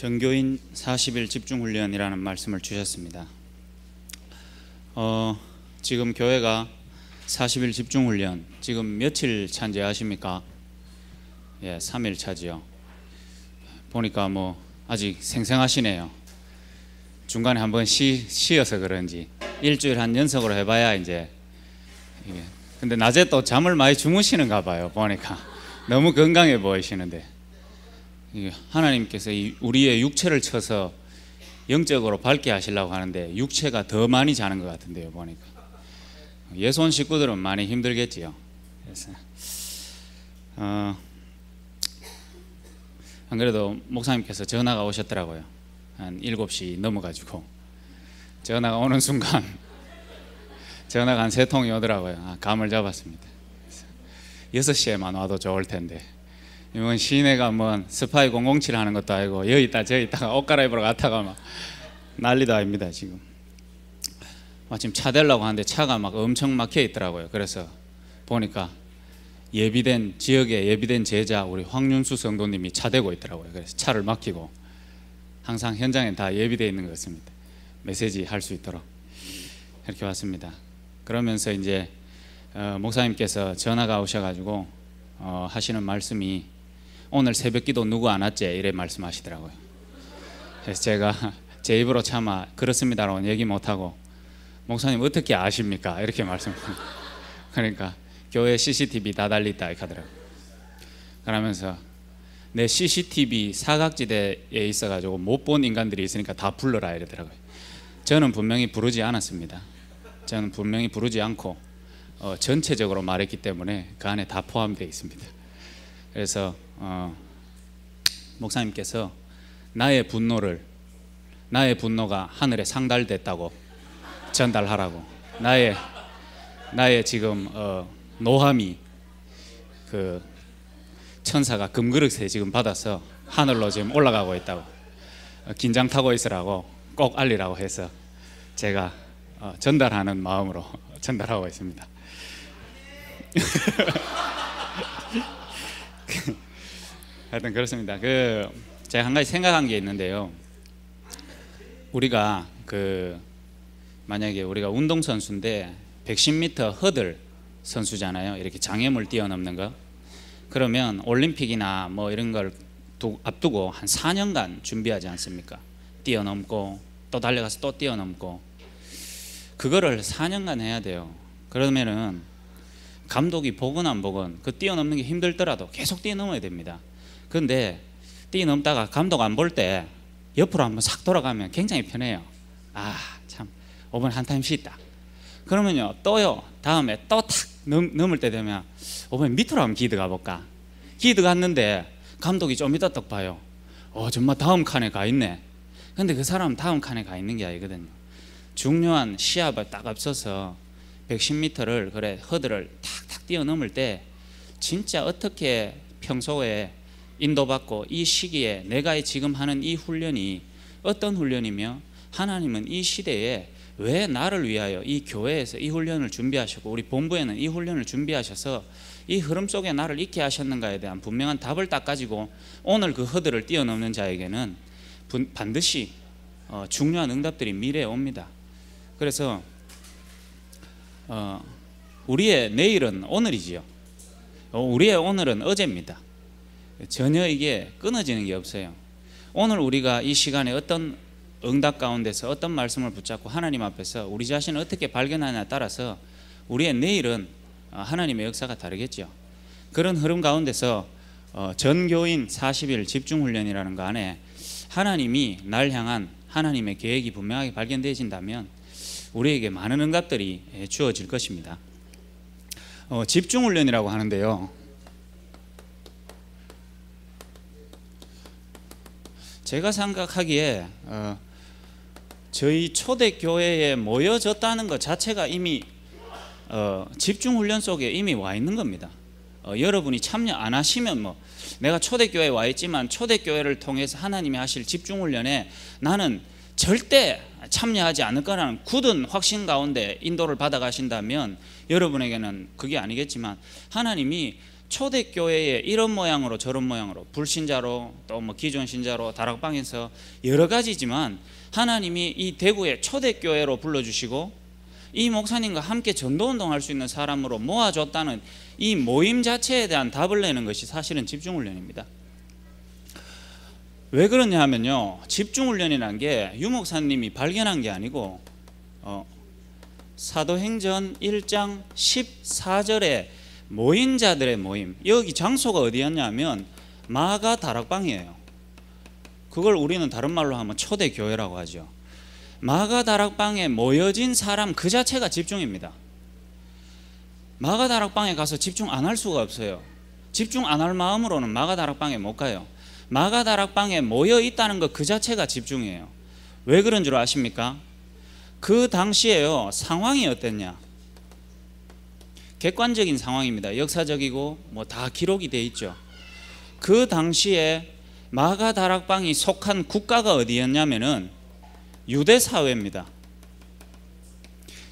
전교인 40일 집중훈련이라는 말씀을 주셨습니다. 지금 교회가 40일 집중훈련 지금 며칠 차인지 아십니까? 예, 3일 차지요. 보니까 뭐 아직 생생하시네요. 중간에 한번 쉬어서 그런지 일주일 한 연속으로 해봐야 이제 이게. 근데 낮에 또 잠을 많이 주무시는가 봐요. 보니까 너무 건강해 보이시는데, 하나님께서 우리의 육체를 쳐서 영적으로 밝게 하시려고 하는데 육체가 더 많이 자는 것 같은데요. 보니까 예손 식구들은 많이 힘들겠지요. 그래서 안 그래도 목사님께서 전화가 오셨더라고요. 한 7시 넘어가지고 전화가 오는 순간 전화가 한 3통이 오더라고요. 감을 잡았습니다. 6시에만 와도 좋을 텐데, 이건 시내가 뭐 스파이 007 하는 것도 아니고 여기 있다 저기 있다가 옷 갈아입으러 갔다가 막 난리도 아닙니다. 지금 마침 차 대려고 하는데 차가 막 엄청 막혀 있더라고요. 그래서 보니까 예비된 지역에 예비된 제자 우리 황윤수 성도님이 차 대고 있더라고요. 그래서 차를 맡기고 항상 현장에 다 예비되어 있는 것 같습니다. 메시지 할 수 있도록 이렇게 왔습니다. 그러면서 이제 목사님께서 전화가 오셔가지고 하시는 말씀이 오늘 새벽기도 누구 안 왔지? 이래 말씀하시더라고요. 그래서 제가 제 입으로 차마 그렇습니다라고는 얘기 못하고 목사님 어떻게 아십니까? 이렇게 말씀합니다. 그러니까 교회 CCTV 다 달렸다 이렇게 하더라고요. 그러면서 내 CCTV 사각지대에 있어가지고 못 본 인간들이 있으니까 다 불러라 이러더라고요. 저는 분명히 부르지 않았습니다. 저는 분명히 부르지 않고 전체적으로 말했기 때문에 그 안에 다 포함되어 있습니다. 그래서 목사님께서 나의 분노가 하늘에 상달됐다고 전달하라고, 나의 지금 노함이 그 천사가 금그릇에 지금 받아서 하늘로 지금 올라가고 있다고, 긴장 타고 있으라고 꼭 알리라고 해서 제가 전달하는 마음으로 전달하고 있습니다. 하여튼 그렇습니다. 제가 한 가지 생각한 게 있는데요. 우리가 만약에 우리가 운동선수인데 110m 허들 선수잖아요. 이렇게 장애물 뛰어넘는 거. 그러면 올림픽이나 뭐 이런 걸 앞두고 한 4년간 준비하지 않습니까? 뛰어넘고 또 달려가서 또 뛰어넘고, 그거를 4년간 해야 돼요. 그러면은 감독이 보건 안 보건 그 뛰어넘는 게 힘들더라도 계속 뛰어넘어야 됩니다. 그런데 뛰어넘다가 감독 안 볼 때 옆으로 한번 싹 돌아가면 굉장히 편해요. 참 5분 한 타임 쉬었다. 그러면요 또요 다음에 또 탁 넘을 때 되면 5분 밑으로 한번 기드 가볼까. 기드 갔는데 감독이 좀 이따 딱 봐요. 정말 다음 칸에 가 있네. 근데 그 사람은 다음 칸에 가 있는 게 아니거든요. 중요한 시합을 딱 앞서서 110m를 그래 허들을 탁탁 뛰어넘을 때 진짜 어떻게 평소에 인도받고 이 시기에 내가 지금 하는 이 훈련이 어떤 훈련이며 하나님은 이 시대에 왜 나를 위하여 이 교회에서 이 훈련을 준비하셨고 우리 본부에는 이 훈련을 준비하셔서 이 흐름 속에 나를 있게 하셨는가에 대한 분명한 답을 딱 가지고 오늘 그 허들을 뛰어넘는 자에게는 반드시 중요한 응답들이 미래에 옵니다. 그래서 우리의 내일은 오늘이지요. 우리의 오늘은 어제입니다. 전혀 이게 끊어지는 게 없어요. 오늘 우리가 이 시간에 어떤 응답 가운데서 어떤 말씀을 붙잡고 하나님 앞에서 우리 자신을 어떻게 발견하냐에 따라서 우리의 내일은 하나님의 역사가 다르겠죠. 그런 흐름 가운데서 전교인 40일 집중훈련이라는 거 안에 하나님이 날 향한 하나님의 계획이 분명하게 발견되어진다면 우리에게 많은 응답들이 주어질 것입니다. 집중훈련이라고 하는데요, 제가 생각하기에 저희 초대교회에 모여졌다는 것 자체가 이미 집중훈련 속에 이미 와 있는 겁니다. 여러분이 참여 안 하시면 내가 초대교회에 와 있지만 초대교회를 통해서 하나님이 하실 집중훈련에 나는 절대 참여하지 않을 거라는 굳은 확신 가운데 인도를 받아 가신다면 여러분에게는 그게 아니겠지만 하나님이 초대교회에 이런 모양으로 저런 모양으로 불신자로 또 뭐 기존 신자로 다락방에서 여러 가지지만 하나님이 이 대구의 초대교회로 불러주시고 이 목사님과 함께 전도운동 할 수 있는 사람으로 모아줬다는 이 모임 자체에 대한 답을 내는 것이 사실은 집중훈련입니다. 왜 그러냐 하면요, 집중훈련이라는 게 유 목사님이 발견한 게 아니고 사도행전 1장 14절에 모인 자들의 모임, 여기 장소가 어디였냐면 마가 다락방이에요. 그걸 우리는 다른 말로 하면 초대교회라고 하죠. 마가 다락방에 모여진 사람 그 자체가 집중입니다. 마가 다락방에 가서 집중 안 할 수가 없어요. 집중 안 할 마음으로는 마가 다락방에 못 가요. 마가 다락방에 모여 있다는 것 그 자체가 집중이에요. 왜 그런 줄 아십니까? 그 당시에요, 상황이 어땠냐? 객관적인 상황입니다. 역사적이고 뭐 다 기록이 돼 있죠. 그 당시에 마가 다락방이 속한 국가가 어디였냐면은 유대 사회입니다.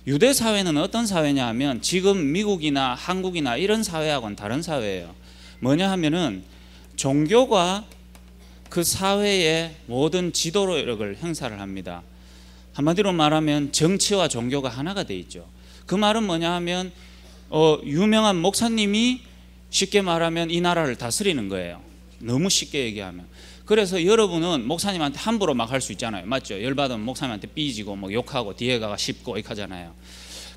유대 사회는 어떤 사회냐 하면 지금 미국이나 한국이나 이런 사회하고는 다른 사회예요. 뭐냐 하면은 종교가 그 사회의 모든 지도력을 행사를 합니다. 한마디로 말하면 정치와 종교가 하나가 돼 있죠. 그 말은 뭐냐 하면 유명한 목사님이 쉽게 말하면 이 나라를 다스리는 거예요. 너무 쉽게 얘기하면. 그래서 여러분은 목사님한테 함부로 막 할 수 있잖아요. 맞죠? 열받으면 목사님한테 삐지고 뭐 욕하고 뒤에 가가 씹고 이렇게 하잖아요.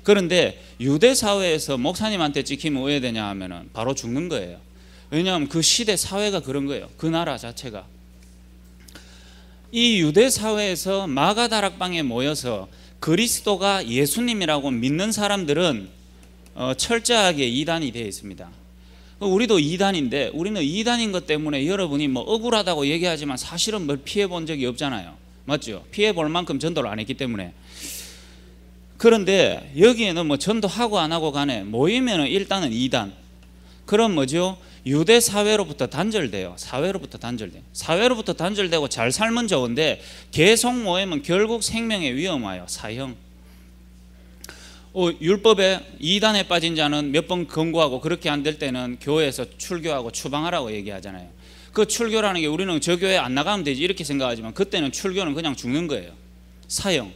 그런데 유대 사회에서 목사님한테 찍히면 왜 되냐 하면은 바로 죽는 거예요. 왜냐하면 그 시대 사회가 그런 거예요. 그 나라 자체가. 이 유대 사회에서 마가 다락방에 모여서 그리스도가 예수님이라고 믿는 사람들은 철저하게 이단이 되어 있습니다. 우리도 이단인데 우리는 이단인 것 때문에 여러분이 뭐 억울하다고 얘기하지만 사실은 뭘 피해 본 적이 없잖아요. 맞죠? 피해 볼 만큼 전도를 안 했기 때문에. 그런데 여기에는 뭐 전도하고 안 하고 간에 모이면은 일단은 이단. 그럼 뭐죠? 유대 사회로부터 단절돼요. 사회로부터 단절되고 잘 살면 좋은데 계속 모이면 결국 생명에 위험 와요. 사형. 율법에 이단에 빠진 자는 몇 번 권고하고 그렇게 안 될 때는 교회에서 출교하고 추방하라고 얘기하잖아요. 그 출교라는 게 우리는 저 교회 안 나가면 되지 이렇게 생각하지만 그때는 출교는 그냥 죽는 거예요. 사형.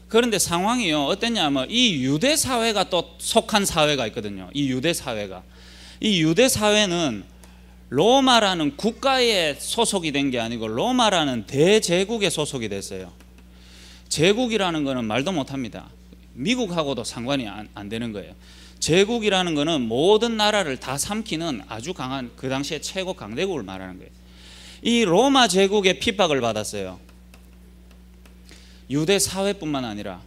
그런데 상황이요 어땠냐면 이 유대 사회가 또 속한 사회가 있거든요. 이 유대 사회는 로마라는 국가에 소속이 된 게 아니고 로마라는 대제국에 소속이 됐어요. 제국이라는 거는 말도 못합니다. 미국하고도 상관이 안 되는 거예요. 제국이라는 거는 모든 나라를 다 삼키는 아주 강한 그 당시에 최고 강대국을 말하는 거예요. 이 로마 제국의 핍박을 받았어요. 유대 사회뿐만 아니라.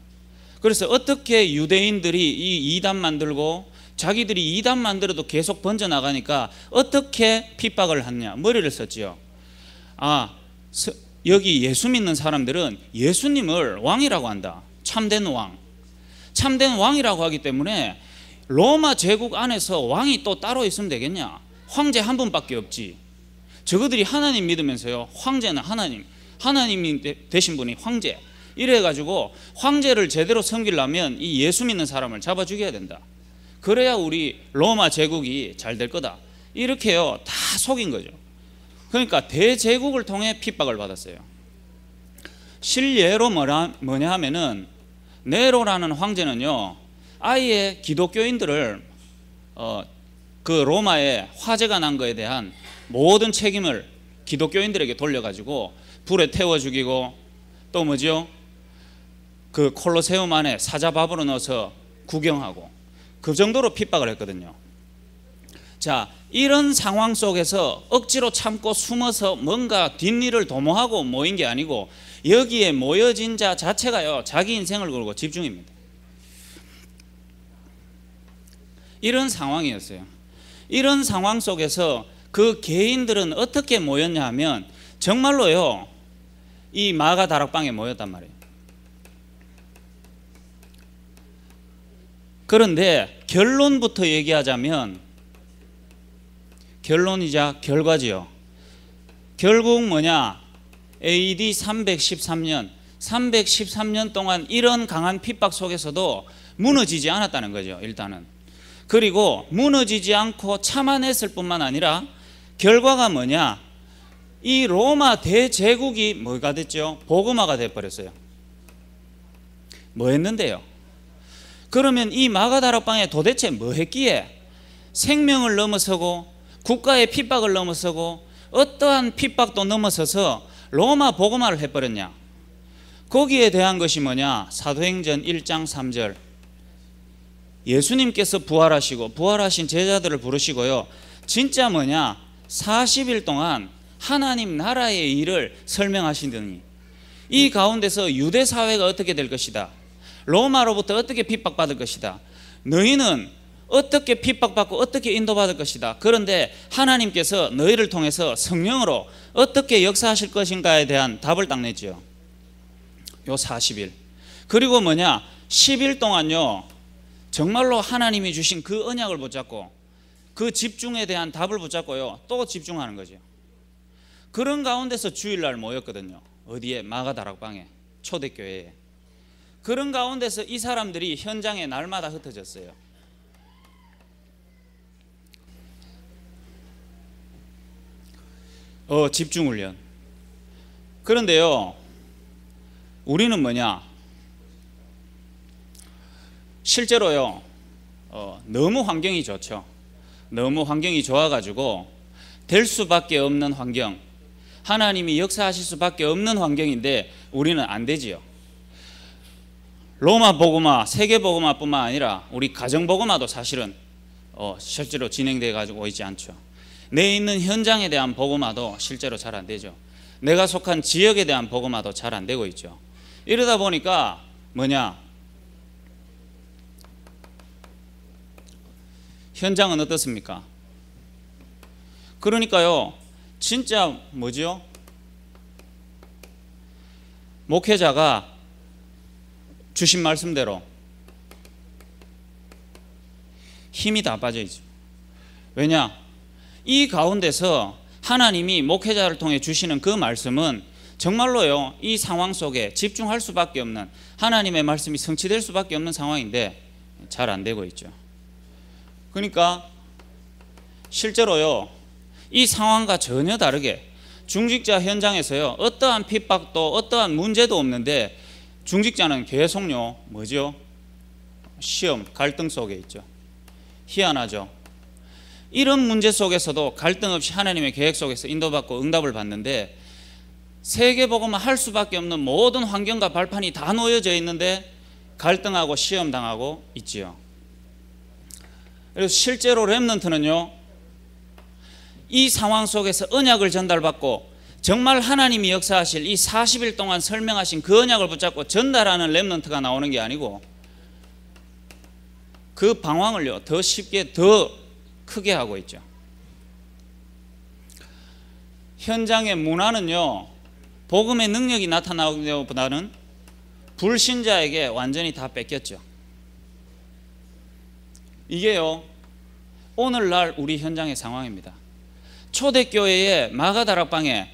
그래서 어떻게 유대인들이 이 이단 만들고 자기들이 이단 만들어도 계속 번져나가니까 어떻게 핍박을 하냐. 머리를 썼지요. 여기 예수 믿는 사람들은 예수님을 왕이라고 한다. 참된 왕. 참된 왕이라고 하기 때문에 로마 제국 안에서 왕이 또 따로 있으면 되겠냐. 황제 한 분밖에 없지. 저거들이 하나님 믿으면서요. 황제는 하나님이 되신 분이 황제. 이래가지고 황제를 제대로 섬기려면 이 예수 믿는 사람을 잡아 죽여야 된다. 그래야 우리 로마 제국이 잘 될 거다. 이렇게요. 다 속인 거죠. 그러니까 대제국을 통해 핍박을 받았어요. 실례로 뭐냐 하면은 네로라는 황제는요 아예 기독교인들을 그 로마에 화재가 난 거에 대한 모든 책임을 기독교인들에게 돌려가지고 불에 태워 죽이고 또 뭐죠? 그 콜로세움 안에 사자밥으로 넣어서 구경하고 그 정도로 핍박을 했거든요. 자, 이런 상황 속에서 억지로 참고 숨어서 뭔가 뒷일을 도모하고 모인 게 아니고 여기에 모여진 자 자체가요 자기 인생을 걸고 집중입니다. 이런 상황이었어요. 이런 상황 속에서 그 개인들은 어떻게 모였냐 하면 정말로요 이 마가 다락방에 모였단 말이에요. 그런데 결론부터 얘기하자면 결론이자 결과지요. 결국 뭐냐? AD 313년 동안 이런 강한 핍박 속에서도 무너지지 않았다는 거죠. 일단은. 그리고 무너지지 않고 참아냈을 뿐만 아니라 결과가 뭐냐? 이 로마 대제국이 뭐가 됐죠? 복음화가 돼버렸어요. 뭐 했는데요? 그러면 이 마가다락방에 도대체 뭐 했기에 생명을 넘어서고 국가의 핍박을 넘어서고 어떠한 핍박도 넘어서서 로마 복음화를 해버렸냐? 거기에 대한 것이 뭐냐? 사도행전 1장 3절 예수님께서 부활하시고 부활하신 제자들을 부르시고요, 진짜 뭐냐? 40일 동안 하나님 나라의 일을 설명하시더니 이 가운데서 유대 사회가 어떻게 될 것이다, 로마로부터 어떻게 핍박받을 것이다, 너희는 어떻게 핍박받고 어떻게 인도받을 것이다, 그런데 하나님께서 너희를 통해서 성령으로 어떻게 역사하실 것인가에 대한 답을 딱 냈죠. 요 40일. 그리고 뭐냐? 10일 동안요 정말로 하나님이 주신 그 언약을 붙잡고 그 집중에 대한 답을 붙잡고요 또 집중하는 거죠. 그런 가운데서 주일날 모였거든요. 어디에? 마가다락방에, 초대교회에. 그런 가운데서 이 사람들이 현장에 날마다 흩어졌어요. 집중훈련. 그런데요 우리는 뭐냐? 실제로요 너무 환경이 좋죠. 너무 환경이 좋아가지고 될 수밖에 없는 환경, 하나님이 역사하실 수밖에 없는 환경인데 우리는 안 되지요. 로마 복음화, 세계 복음화뿐만 아니라 우리 가정 복음화도 사실은 실제로 진행돼 가지고 있지 않죠. 내 있는 현장에 대한 복음화도 실제로 잘 안 되죠. 내가 속한 지역에 대한 복음화도 잘 안 되고 있죠. 이러다 보니까 뭐냐? 현장은 어떻습니까? 그러니까요 진짜 뭐죠? 목회자가 주신 말씀대로 힘이 다 빠져 있죠. 왜냐? 이 가운데서 하나님이 목회자를 통해 주시는 그 말씀은 정말로요 이 상황 속에 집중할 수밖에 없는, 하나님의 말씀이 성취될 수밖에 없는 상황인데 잘 안 되고 있죠. 그러니까 실제로요 이 상황과 전혀 다르게 중직자 현장에서요 어떠한 핍박도 어떠한 문제도 없는데 중직자는 계속요 뭐죠? 시험, 갈등 속에 있죠. 희한하죠. 이런 문제 속에서도 갈등 없이 하나님의 계획 속에서 인도받고 응답을 받는데 세계복음화 할 수밖에 없는 모든 환경과 발판이 다 놓여져 있는데 갈등하고 시험당하고 있지요. 그래서 실제로 렘넌트는요 이 상황 속에서 언약을 전달받고 정말 하나님이 역사하실 이 40일 동안 설명하신 그 언약을 붙잡고 전달하는 렘넌트가 나오는 게 아니고 그 방황을요 더 쉽게 더 크게 하고 있죠. 현장의 문화는요 복음의 능력이 나타나는 것보다는 불신자에게 완전히 다 뺏겼죠. 이게요 오늘날 우리 현장의 상황입니다. 초대교회의 마가다락방에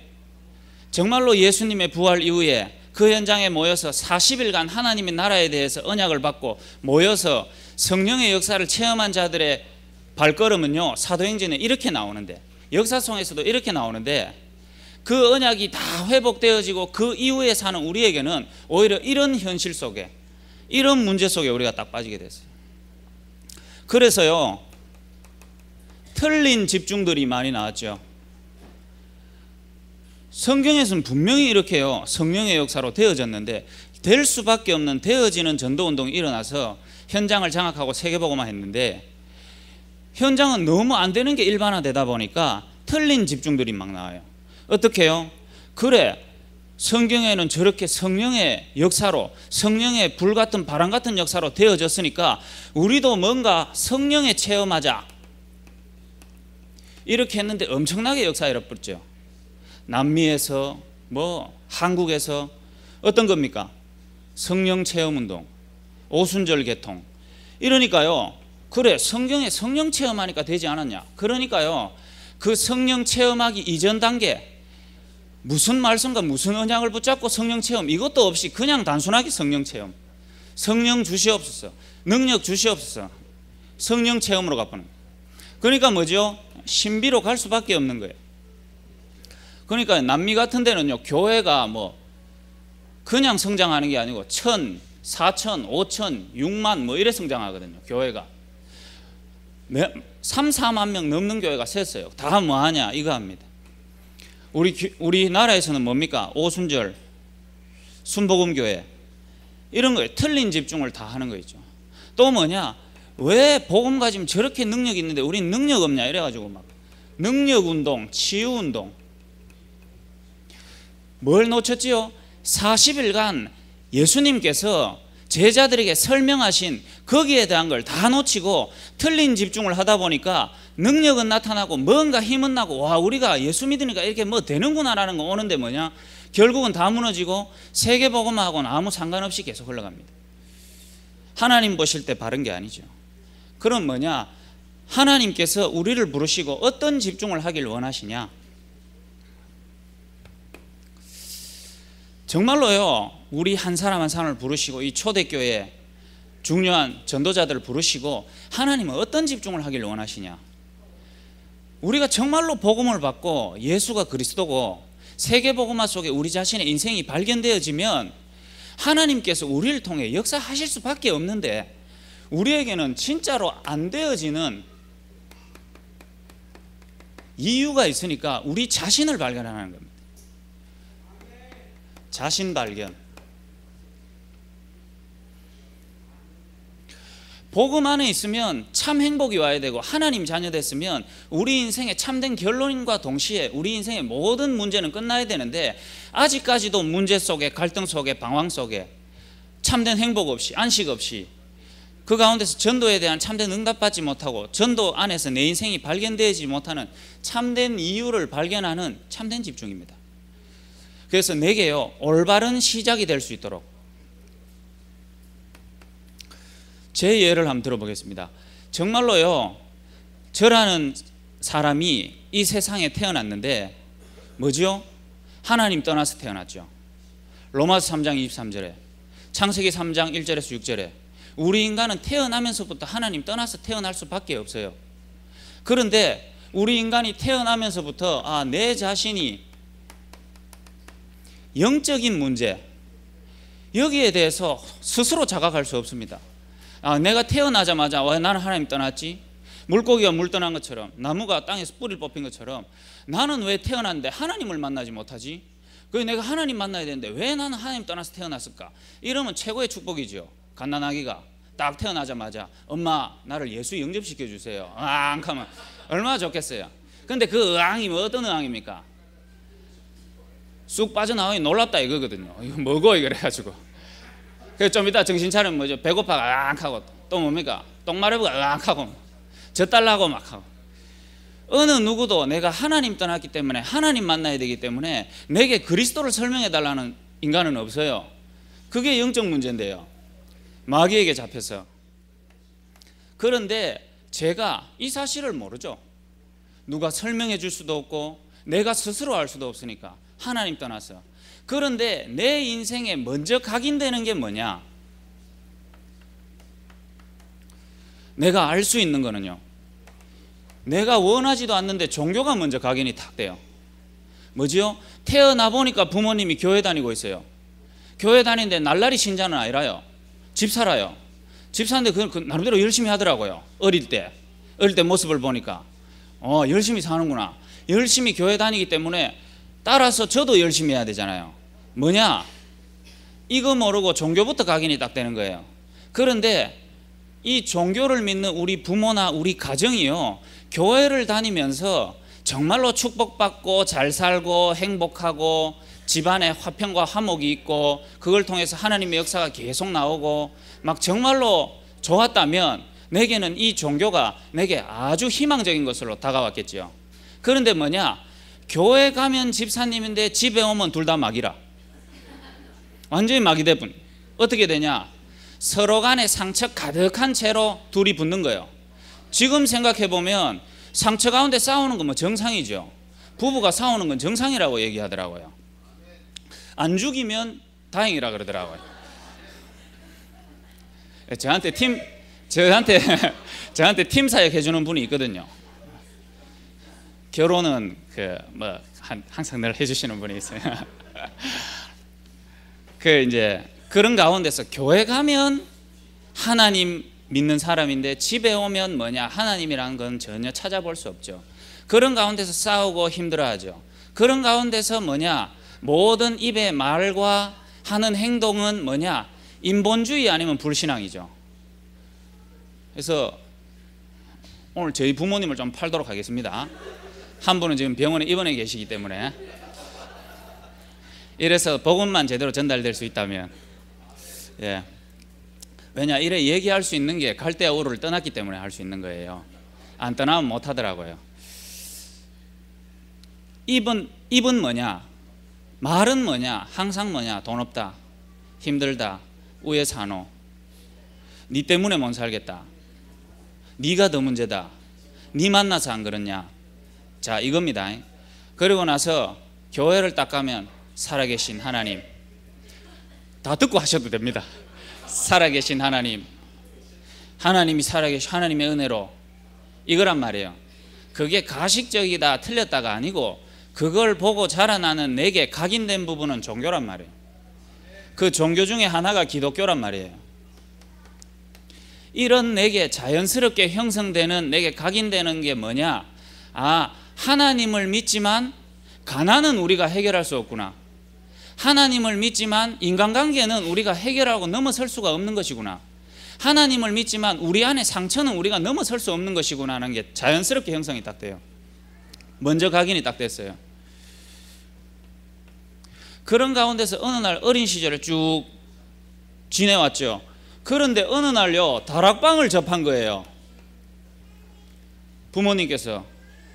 정말로 예수님의 부활 이후에 그 현장에 모여서 40일간 하나님의 나라에 대해서 언약을 받고 모여서 성령의 역사를 체험한 자들의 발걸음은요 사도행전에 이렇게 나오는데, 역사송에서도 이렇게 나오는데 그 언약이 다 회복되어지고 그 이후에 사는 우리에게는 오히려 이런 현실 속에, 이런 문제 속에 우리가 딱 빠지게 됐어요. 그래서요 틀린 집중들이 많이 나왔죠. 성경에서는 분명히 이렇게요 성령의 역사로 되어졌는데 될 수밖에 없는 되어지는 전도운동이 일어나서 현장을 장악하고 세계복음화 했는데 현장은 너무 안 되는 게 일반화되다 보니까 틀린 집중들이 막 나와요. 어떻게 해요? 그래 성경에는 저렇게 성령의 역사로, 성령의 불같은 바람 같은 역사로 되어졌으니까 우리도 뭔가 성령의 체험하자 이렇게 했는데 엄청나게 역사 잃어버렸죠. 남미에서 뭐 한국에서 어떤 겁니까? 성령 체험운동, 오순절 개통. 이러니까요 그래 성경에 성령 체험하니까 되지 않았냐. 그러니까요 그 성령 체험하기 이전 단계 무슨 말씀과 무슨 언약을 붙잡고 성령 체험 이것도 없이 그냥 단순하게 성령 체험, 성령 주시옵소서, 능력 주시옵소서, 성령 체험으로 가보는 거예요. 그러니까 뭐죠? 신비로 갈 수밖에 없는 거예요. 그러니까 남미 같은 데는요, 교회가 뭐 그냥 성장하는 게 아니고 1,000, 4,000, 5,000, 6만 뭐 이래 성장하거든요. 교회가 3, 4만 명 넘는 교회가 셌어요. 다 뭐하냐 이거 합니다. 우리나라에서는 뭡니까? 오순절, 순복음교회 이런 거에 틀린 집중을 다 하는 거 있죠. 또 뭐냐? 왜 복음 가지면 저렇게 능력이 있는데 우린 능력 없냐 이래가지고 막 능력운동, 치유운동. 뭘 놓쳤지요? 40일간 예수님께서 제자들에게 설명하신 거기에 대한 걸 다 놓치고 틀린 집중을 하다 보니까 능력은 나타나고 뭔가 힘은 나고 와 우리가 예수 믿으니까 이렇게 뭐 되는구나라는 거 오는데 뭐냐? 결국은 다 무너지고 세계복음하고는 아무 상관없이 계속 흘러갑니다. 하나님 보실 때 바른 게 아니죠. 그럼 뭐냐? 하나님께서 우리를 부르시고 어떤 집중을 하길 원하시냐? 정말로요, 우리 한 사람 한 사람을 부르시고 이 초대교회 중요한 전도자들을 부르시고 하나님은 어떤 집중을 하길 원하시냐? 우리가 정말로 복음을 받고 예수가 그리스도고 세계복음화 속에 우리 자신의 인생이 발견되어지면 하나님께서 우리를 통해 역사하실 수밖에 없는데 우리에게는 진짜로 안 되어지는 이유가 있으니까 우리 자신을 발견하는 겁니다. 자신 발견. 복음 안에 있으면 참 행복이 와야 되고 하나님 자녀 됐으면 우리 인생의 참된 결론과 동시에 우리 인생의 모든 문제는 끝나야 되는데 아직까지도 문제 속에 갈등 속에 방황 속에 참된 행복 없이 안식 없이 그 가운데서 전도에 대한 참된 응답받지 못하고 전도 안에서 내 인생이 발견되지 못하는 참된 이유를 발견하는 참된 집중입니다. 그래서 내게요 올바른 시작이 될 수 있도록 제 예를 한번 들어보겠습니다. 정말로요 저라는 사람이 이 세상에 태어났는데 뭐죠? 하나님 떠나서 태어났죠. 로마서 3장 23절에 창세기 3장 1절에서 6절에 우리 인간은 태어나면서부터 하나님 떠나서 태어날 수밖에 없어요. 그런데 우리 인간이 태어나면서부터 내 자신이 영적인 문제 여기에 대해서 스스로 자각할 수 없습니다. 내가 태어나자마자 왜 나는 하나님 떠났지? 물고기가 물 떠난 것처럼 나무가 땅에서 뿌리를 뽑힌 것처럼 나는 왜 태어났는데 하나님을 만나지 못하지? 그래서 내가 하나님 만나야 되는데 왜 나는 하나님 떠나서 태어났을까? 이러면 최고의 축복이죠. 갓난아기가 딱 태어나자마자 엄마 나를 예수 영접시켜 주세요. 으앙 하면 얼마나 좋겠어요. 근데 그 으앙이 어떤 으앙입니까? 쑥 빠져나오니 놀랍다 이거거든요. 이거 뭐고 이거 그래가지고 그래서 좀 이따 정신 차리면 뭐죠? 배고파가 으앙 하고 또 뭡니까? 똥 마려우가 으앙 하고 젖달라고 막 하고 어느 누구도 내가 하나님 떠났기 때문에 하나님 만나야 되기 때문에 내게 그리스도를 설명해 달라는 인간은 없어요. 그게 영적 문제인데요. 마귀에게 잡혀서. 그런데 제가 이 사실을 모르죠. 누가 설명해 줄 수도 없고 내가 스스로 알 수도 없으니까 하나님 떠나서. 그런데 내 인생에 먼저 각인되는 게 뭐냐? 내가 알 수 있는 거는요 내가 원하지도 않는데 종교가 먼저 각인이 탁 돼요. 뭐지요? 태어나 보니까 부모님이 교회 다니고 있어요. 교회 다니는데 날라리 신자는 아니라요. 집사라요. 집사인데 그 나름대로 열심히 하더라고요. 어릴 때 모습을 보니까 열심히 사는구나. 열심히 교회 다니기 때문에 따라서 저도 열심히 해야 되잖아요. 뭐냐? 이거 모르고 종교부터 각인이 딱 되는 거예요. 그런데 이 종교를 믿는 우리 부모나 우리 가정이요 교회를 다니면서 정말로 축복받고 잘 살고 행복하고 집안에 화평과 화목이 있고 그걸 통해서 하나님의 역사가 계속 나오고 막 정말로 좋았다면 내게는 이 종교가 내게 아주 희망적인 것으로 다가왔겠죠. 그런데 뭐냐? 교회 가면 집사님인데 집에 오면 둘 다 마귀라. 완전히 마귀 대분. 어떻게 되냐? 서로 간에 상처 가득한 채로 둘이 붙는 거예요. 지금 생각해보면 상처 가운데 싸우는 건 뭐 정상이죠. 부부가 싸우는 건 정상이라고 얘기하더라고요. 안 죽이면 다행이라 그러더라고요. 저한테 저한테 저한테 팀 사역 해주는 분이 있거든요. 결혼은 항상 늘 해주시는 분이 있어요. 이제 그런 가운데서 교회 가면 하나님 믿는 사람인데 집에 오면 뭐냐, 하나님이라는 건 전혀 찾아볼 수 없죠. 그런 가운데서 싸우고 힘들어하죠. 그런 가운데서 뭐냐, 모든 입의 말과 하는 행동은 뭐냐, 인본주의 아니면 불신앙이죠. 그래서 오늘 저희 부모님을 좀 팔도록 하겠습니다. 한 분은 지금 병원에 입원해 계시기 때문에, 이래서 복음만 제대로 전달될 수 있다면, 예, 왜냐, 이래 얘기할 수 있는 게 갈대아 우르를 떠났기 때문에 할 수 있는 거예요. 안 떠나면 못 하더라고요. 입은 뭐냐, 말은 뭐냐, 항상 뭐냐, 돈 없다, 힘들다, 우에 사노, 니 때문에 못 살겠다, 니가 더 문제다, 니 만나서 안 그러냐. 자, 이겁니다. 그리고 나서 교회를 딱 가면 살아계신 하나님, 다 듣고 하셔도 됩니다. 살아계신 하나님, 하나님이 살아계신 하나님의 은혜로, 이거란 말이에요. 그게 가식적이다 틀렸다가 아니고, 그걸 보고 자라나는 내게 각인된 부분은 종교란 말이에요. 그 종교 중에 하나가 기독교란 말이에요. 이런 내게 자연스럽게 형성되는, 내게 각인되는 게 뭐냐, 아, 하나님을 믿지만 가난은 우리가 해결할 수 없구나, 하나님을 믿지만 인간관계는 우리가 해결하고 넘어설 수가 없는 것이구나, 하나님을 믿지만 우리 안에 상처는 우리가 넘어설 수 없는 것이구나 하는 게 자연스럽게 형성이 딱 돼요. 먼저 각인이 딱 됐어요. 그런 가운데서 어느 날 어린 시절을 쭉 지내왔죠. 그런데 어느 날요, 다락방을 접한 거예요. 부모님께서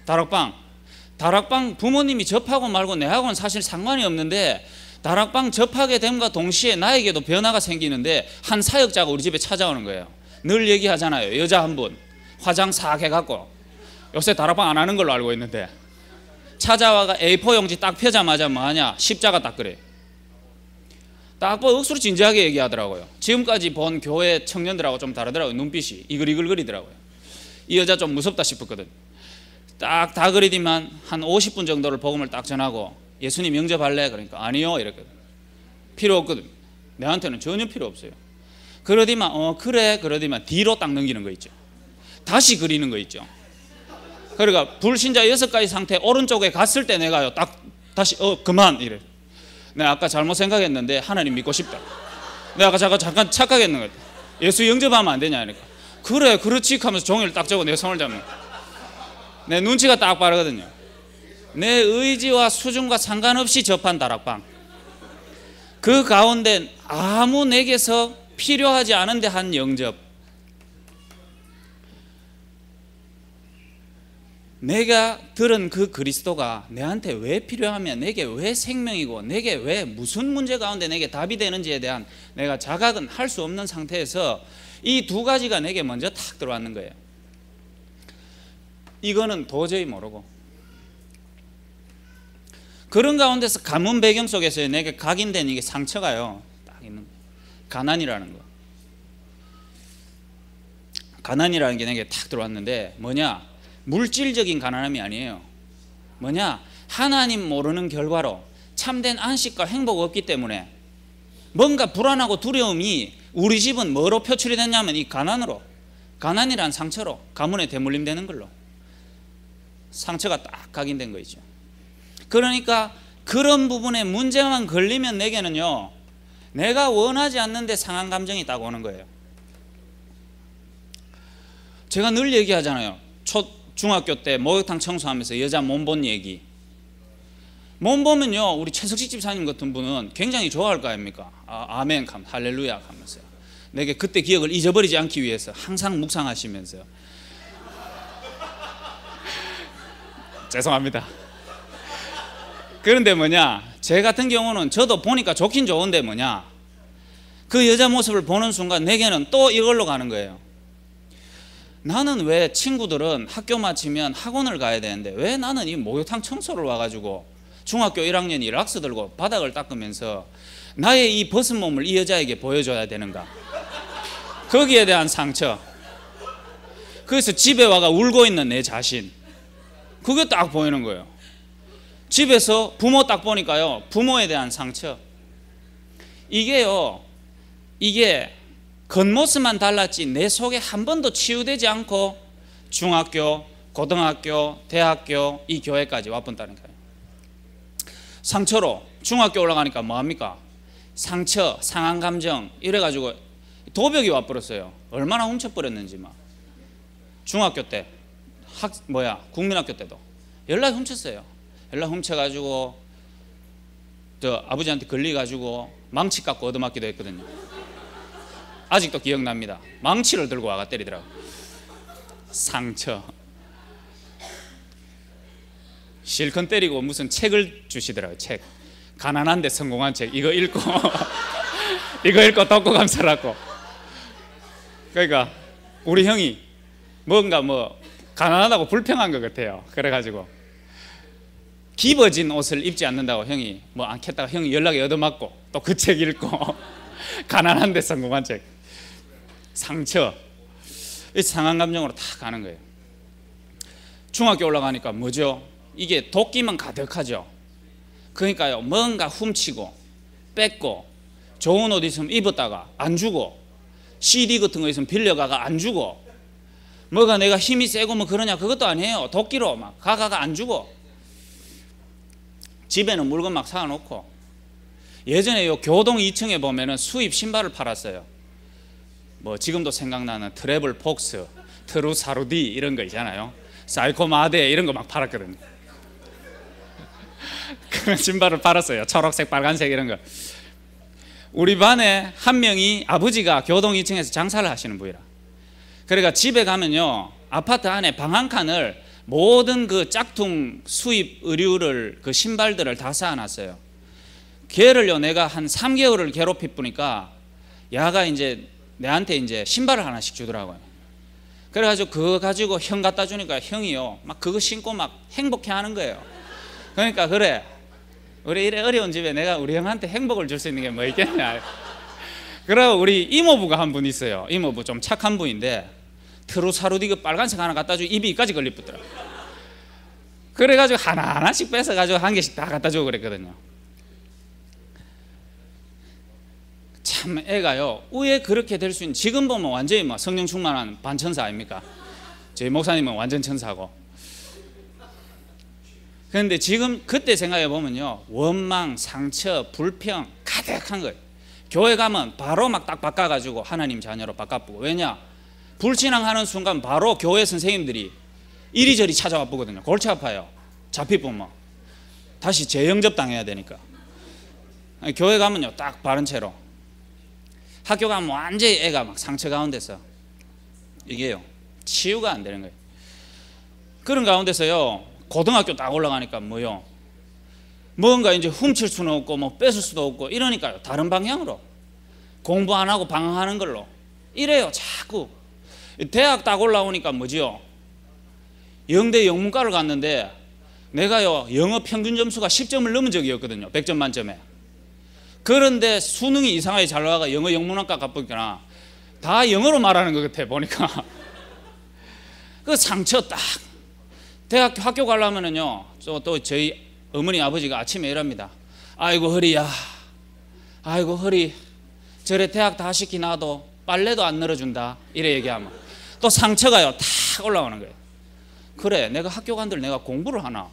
다락방 부모님이 접하고 말고 내하고는 사실 상관이 없는데, 다락방 접하게 됨과 동시에 나에게도 변화가 생기는데, 한 사역자가 우리 집에 찾아오는 거예요. 늘 얘기하잖아요. 여자 한 분 화장 싹 해갖고, 요새 다락방 안 하는 걸로 알고 있는데, 찾아와가 A4 용지 딱 펴자마자 뭐하냐, 십자가 딱 그래. 딱 보고 억수로 진지하게 얘기하더라고요. 지금까지 본 교회 청년들하고 좀 다르더라고요. 눈빛이 이글이글거리더라고요. 이 여자 좀 무섭다 싶었거든. 딱 다 그리더만 한 50분 정도를 복음을 딱 전하고, 예수님 영접할래? 그러니까 아니요 이랬거든. 필요 없거든. 내한테는 전혀 필요 없어요. 그러더만 그래 그러더만 뒤로 딱 넘기는 거 있죠. 다시 그리는 거 있죠. 그러니까 불신자 6가지 상태 오른쪽에 갔을 때 내가요 딱 다시 그만 이래. 내가 아까 잘못 생각했는데 하나님 믿고 싶다. 내가 아까 잠깐 착각했는 거야. 예수 영접하면 안 되냐 그러니까. 그래 그렇지 하면서 종이를 딱 적어 내 손을 잡는 거야. 내 눈치가 딱 빠르거든요. 내 의지와 수준과 상관없이 접한 다락방, 그 가운데 아무 내게서 필요하지 않은데 한 영접, 내가 들은 그 그리스도가 내한테 왜 필요하며, 내게 왜 생명이고, 내게 왜 무슨 문제 가운데 내게 답이 되는지에 대한 내가 자각은 할 수 없는 상태에서 이 두 가지가 내게 먼저 탁 들어왔는 거예요. 이거는 도저히 모르고, 그런 가운데서 가문 배경 속에서 내게 각인된 이게 상처가요 딱 있는 거예요. 가난이라는 거, 가난이라는 게 내게 탁 들어왔는데, 뭐냐, 물질적인 가난함이 아니에요. 뭐냐, 하나님 모르는 결과로 참된 안식과 행복 없기 때문에 뭔가 불안하고 두려움이 우리 집은 뭐로 표출이 됐냐면 이 가난으로, 가난이란 상처로, 가문에 대물림 되는 걸로 상처가 딱 각인된 거 있죠. 그러니까 그런 부분에 문제만 걸리면 내게는요, 내가 원하지 않는데 상한 감정이 딱 오는 거예요. 제가 늘 얘기하잖아요. 중학교 때 목욕탕 청소하면서 여자 몸본 얘기, 몸보면요 우리 최석식 집사님 같은 분은 굉장히 좋아할 거 아닙니까? 아멘 할렐루야 하면서 내게 그때 기억을 잊어버리지 않기 위해서 항상 묵상하시면서 죄송합니다. 그런데 뭐냐, 제 같은 경우는 저도 보니까 좋긴 좋은데 뭐냐, 그 여자 모습을 보는 순간 내게는 또 이걸로 가는 거예요. 나는 왜 친구들은 학교 마치면 학원을 가야 되는데 왜 나는 이 목욕탕 청소를 와가지고 중학교 1학년이 락스 들고 바닥을 닦으면서 나의 이 벗은 몸을 이 여자에게 보여줘야 되는가. 거기에 대한 상처, 그래서 집에 와가 울고 있는 내 자신, 그게 딱 보이는 거예요. 집에서 부모 딱 보니까요, 부모에 대한 상처, 이게요, 이게 겉모습만 달랐지 내 속에 한 번도 치유되지 않고 중학교, 고등학교, 대학교, 이 교회까지 와본다는 거예요. 상처로 중학교 올라가니까 뭐합니까? 상처, 상한 감정 이래가지고 도벽이 와버렸어요. 얼마나 훔쳐버렸는지. 막 중학교 때 국민학교 때도 연락 훔쳤어요. 연락 훔쳐가지고 저 아버지한테 걸려가지고 망치 갖고 얻어맞기도 했거든요. 아직도 기억납니다. 망치를 들고 와가 때리더라고요. 상처. 실컷 때리고 무슨 책을 주시더라고요. 책. 가난한데 성공한 책. 이거 읽고 이거 읽고 덕고 감사라고. 그러니까 우리 형이 뭔가 가난하다고 불평한 것 같아요. 그래가지고 기버진 옷을 입지 않는다고 형이 안 켰다가 형이 연락에 얻어맞고 또 그 책 읽고 가난한데 성공한 책. 상처. 이 상한 감정으로 다 가는 거예요. 중학교 올라가니까 뭐죠? 이게 도끼만 가득하죠. 그러니까요, 뭔가 훔치고 뺏고 좋은 옷 있으면 입었다가 안 주고 CD 같은 거 있으면 빌려가가 안 주고 뭐가 내가 힘이 세고 뭐 그러냐 그것도 아니에요. 도끼로 막 가가가 안 주고 집에는 물건 막 사놓고. 예전에 요 교동 2층에 보면은 수입 신발을 팔았어요. 지금도 생각나는 트래블 폭스, 트루사루디 이런 거 있잖아요. 사이코 마데 이런 거 막 팔았거든요. 그런 신발을 팔았어요. 초록색, 빨간색 이런 거. 우리 반에 한 명이 아버지가 교동 2층에서 장사를 하시는 분이라. 그러니까 집에 가면요, 아파트 안에 방 한 칸을 모든 그 짝퉁 수입 의류를 그 신발들을 다 쌓아놨어요. 걔를요, 내가 한 3개월을 괴롭히 보니까 야가 이제 내한테 이제 신발을 하나씩 주더라고요. 그래가지고 그거 가지고 형 갖다 주니까 형이요, 막 그거 신고 막 행복해 하는 거예요. 그러니까 그래, 우리 이래 어려운 집에 내가 우리 형한테 행복을 줄 수 있는 게 뭐 있겠냐. 그리고 우리 이모부가 한 분 있어요. 이모부 좀 착한 분인데 트루사루디 그 빨간색 하나 갖다 주고 입이 이까지 걸리붙더라. 그래가지고 하나하나씩 뺏어가지고 한 개씩 다 갖다 주고 그랬거든요. 참 애가요, 왜 그렇게 될 수 있는, 지금 보면 완전히 성령 충만한 반천사 아닙니까? 저희 목사님은 완전 천사고. 그런데 지금 그때 생각해 보면요, 원망, 상처, 불평 가득한 거예요. 교회 가면 바로 막 딱 바꿔가지고 하나님 자녀로 바꿔보고. 왜냐? 불신앙하는 순간 바로 교회 선생님들이 이리저리 찾아와 보거든요. 골치 아파요. 잡히보면 다시 재영접 당해야 되니까. 교회 가면요, 딱 바른 채로. 학교 가면 완전히 애가 막 상처 가운데서 이게요, 치유가 안 되는 거예요. 그런 가운데서요, 고등학교 딱 올라가니까 뭔가 이제 훔칠 수는 없고 뺏을 수도 없고 이러니까요, 다른 방향으로 공부 안 하고 방황하는 걸로 이래요. 자꾸 대학 딱 올라오니까 뭐지요, 영대 영문과를 갔는데 내가요, 영어 평균 점수가 10점을 넘은 적이 없거든요. 100점 만점에. 그런데 수능이 이상하게 잘 나와가 영어 영문학과 가보니까 다 영어로 말하는 것 같아 보니까. 그 상처 딱. 대학교 학교 가려면은요, 또 저희 어머니 아버지가 아침에 이럽니다. 아이고 허리야, 아이고 허리, 저래 대학 다 시키나도 빨래도 안 늘어준다 이래 얘기하면 또 상처가요 탁 올라오는 거예요. 그래, 내가 학교 간들 내가 공부를 하나?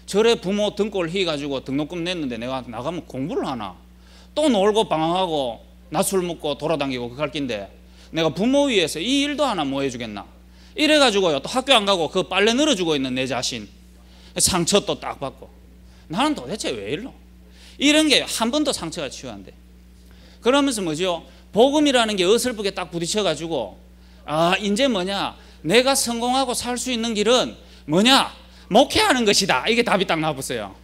저래 부모 등골 희가지고 등록금 냈는데 내가 나가면 공부를 하나? 또 놀고 방황하고 낮술 먹고 돌아다니고 그 갈 긴데 내가 부모 위해서 이 일도 하나 뭐 해주겠나? 이래가지고요, 또 학교 안 가고 그 빨래 늘어주고 있는 내 자신, 상처 또 딱 받고, 나는 도대체 왜 이러? 이런 게 한 번도 상처가 치유 안 돼. 그러면서 뭐죠? 복음이라는 게 어설프게 딱 부딪혀가지고, 이제 뭐냐? 내가 성공하고 살 수 있는 길은 뭐냐? 목회하는 것이다. 이게 답이 딱 나왔어요.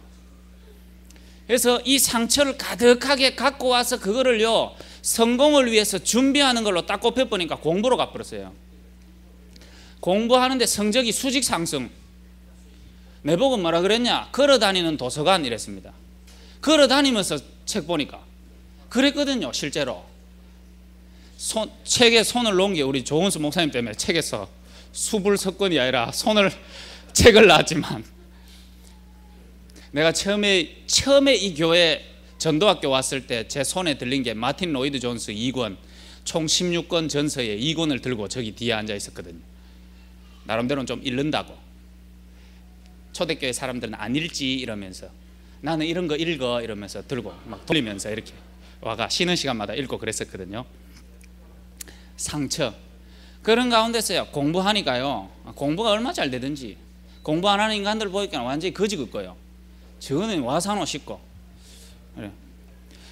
그래서 이 상처를 가득하게 갖고 와서 그거를요, 성공을 위해서 준비하는 걸로 딱 꼽혀보니까 공부로 가버렸어요. 공부하는데 성적이 수직 상승. 내보고 뭐라 그랬냐? 걸어다니는 도서관 이랬습니다. 걸어다니면서 책 보니까 그랬거든요. 실제로 책에 손을 놓은 게 우리 조은수 목사님 때문에 책에서 수불석권이 아니라 손을 책을 놨지만, 내가 처음에 이 교회 전도학교 왔을 때 제 손에 들린 게 마틴 로이드 존스 2권, 총 16권 전서의 2권을 들고 저기 뒤에 앉아 있었거든요. 나름대로는 좀 읽는다고. 초대교회 사람들은 안 읽지 이러면서, 나는 이런 거 읽어 이러면서 들고 막 돌리면서 이렇게 와가 쉬는 시간마다 읽고 그랬었거든요. 상처. 그런 가운데서요, 공부하니까요, 공부가 얼마 잘 되든지 공부 안 하는 인간들 보니까 완전히 거지 같고요. 저는 와사노 싶고. 그래.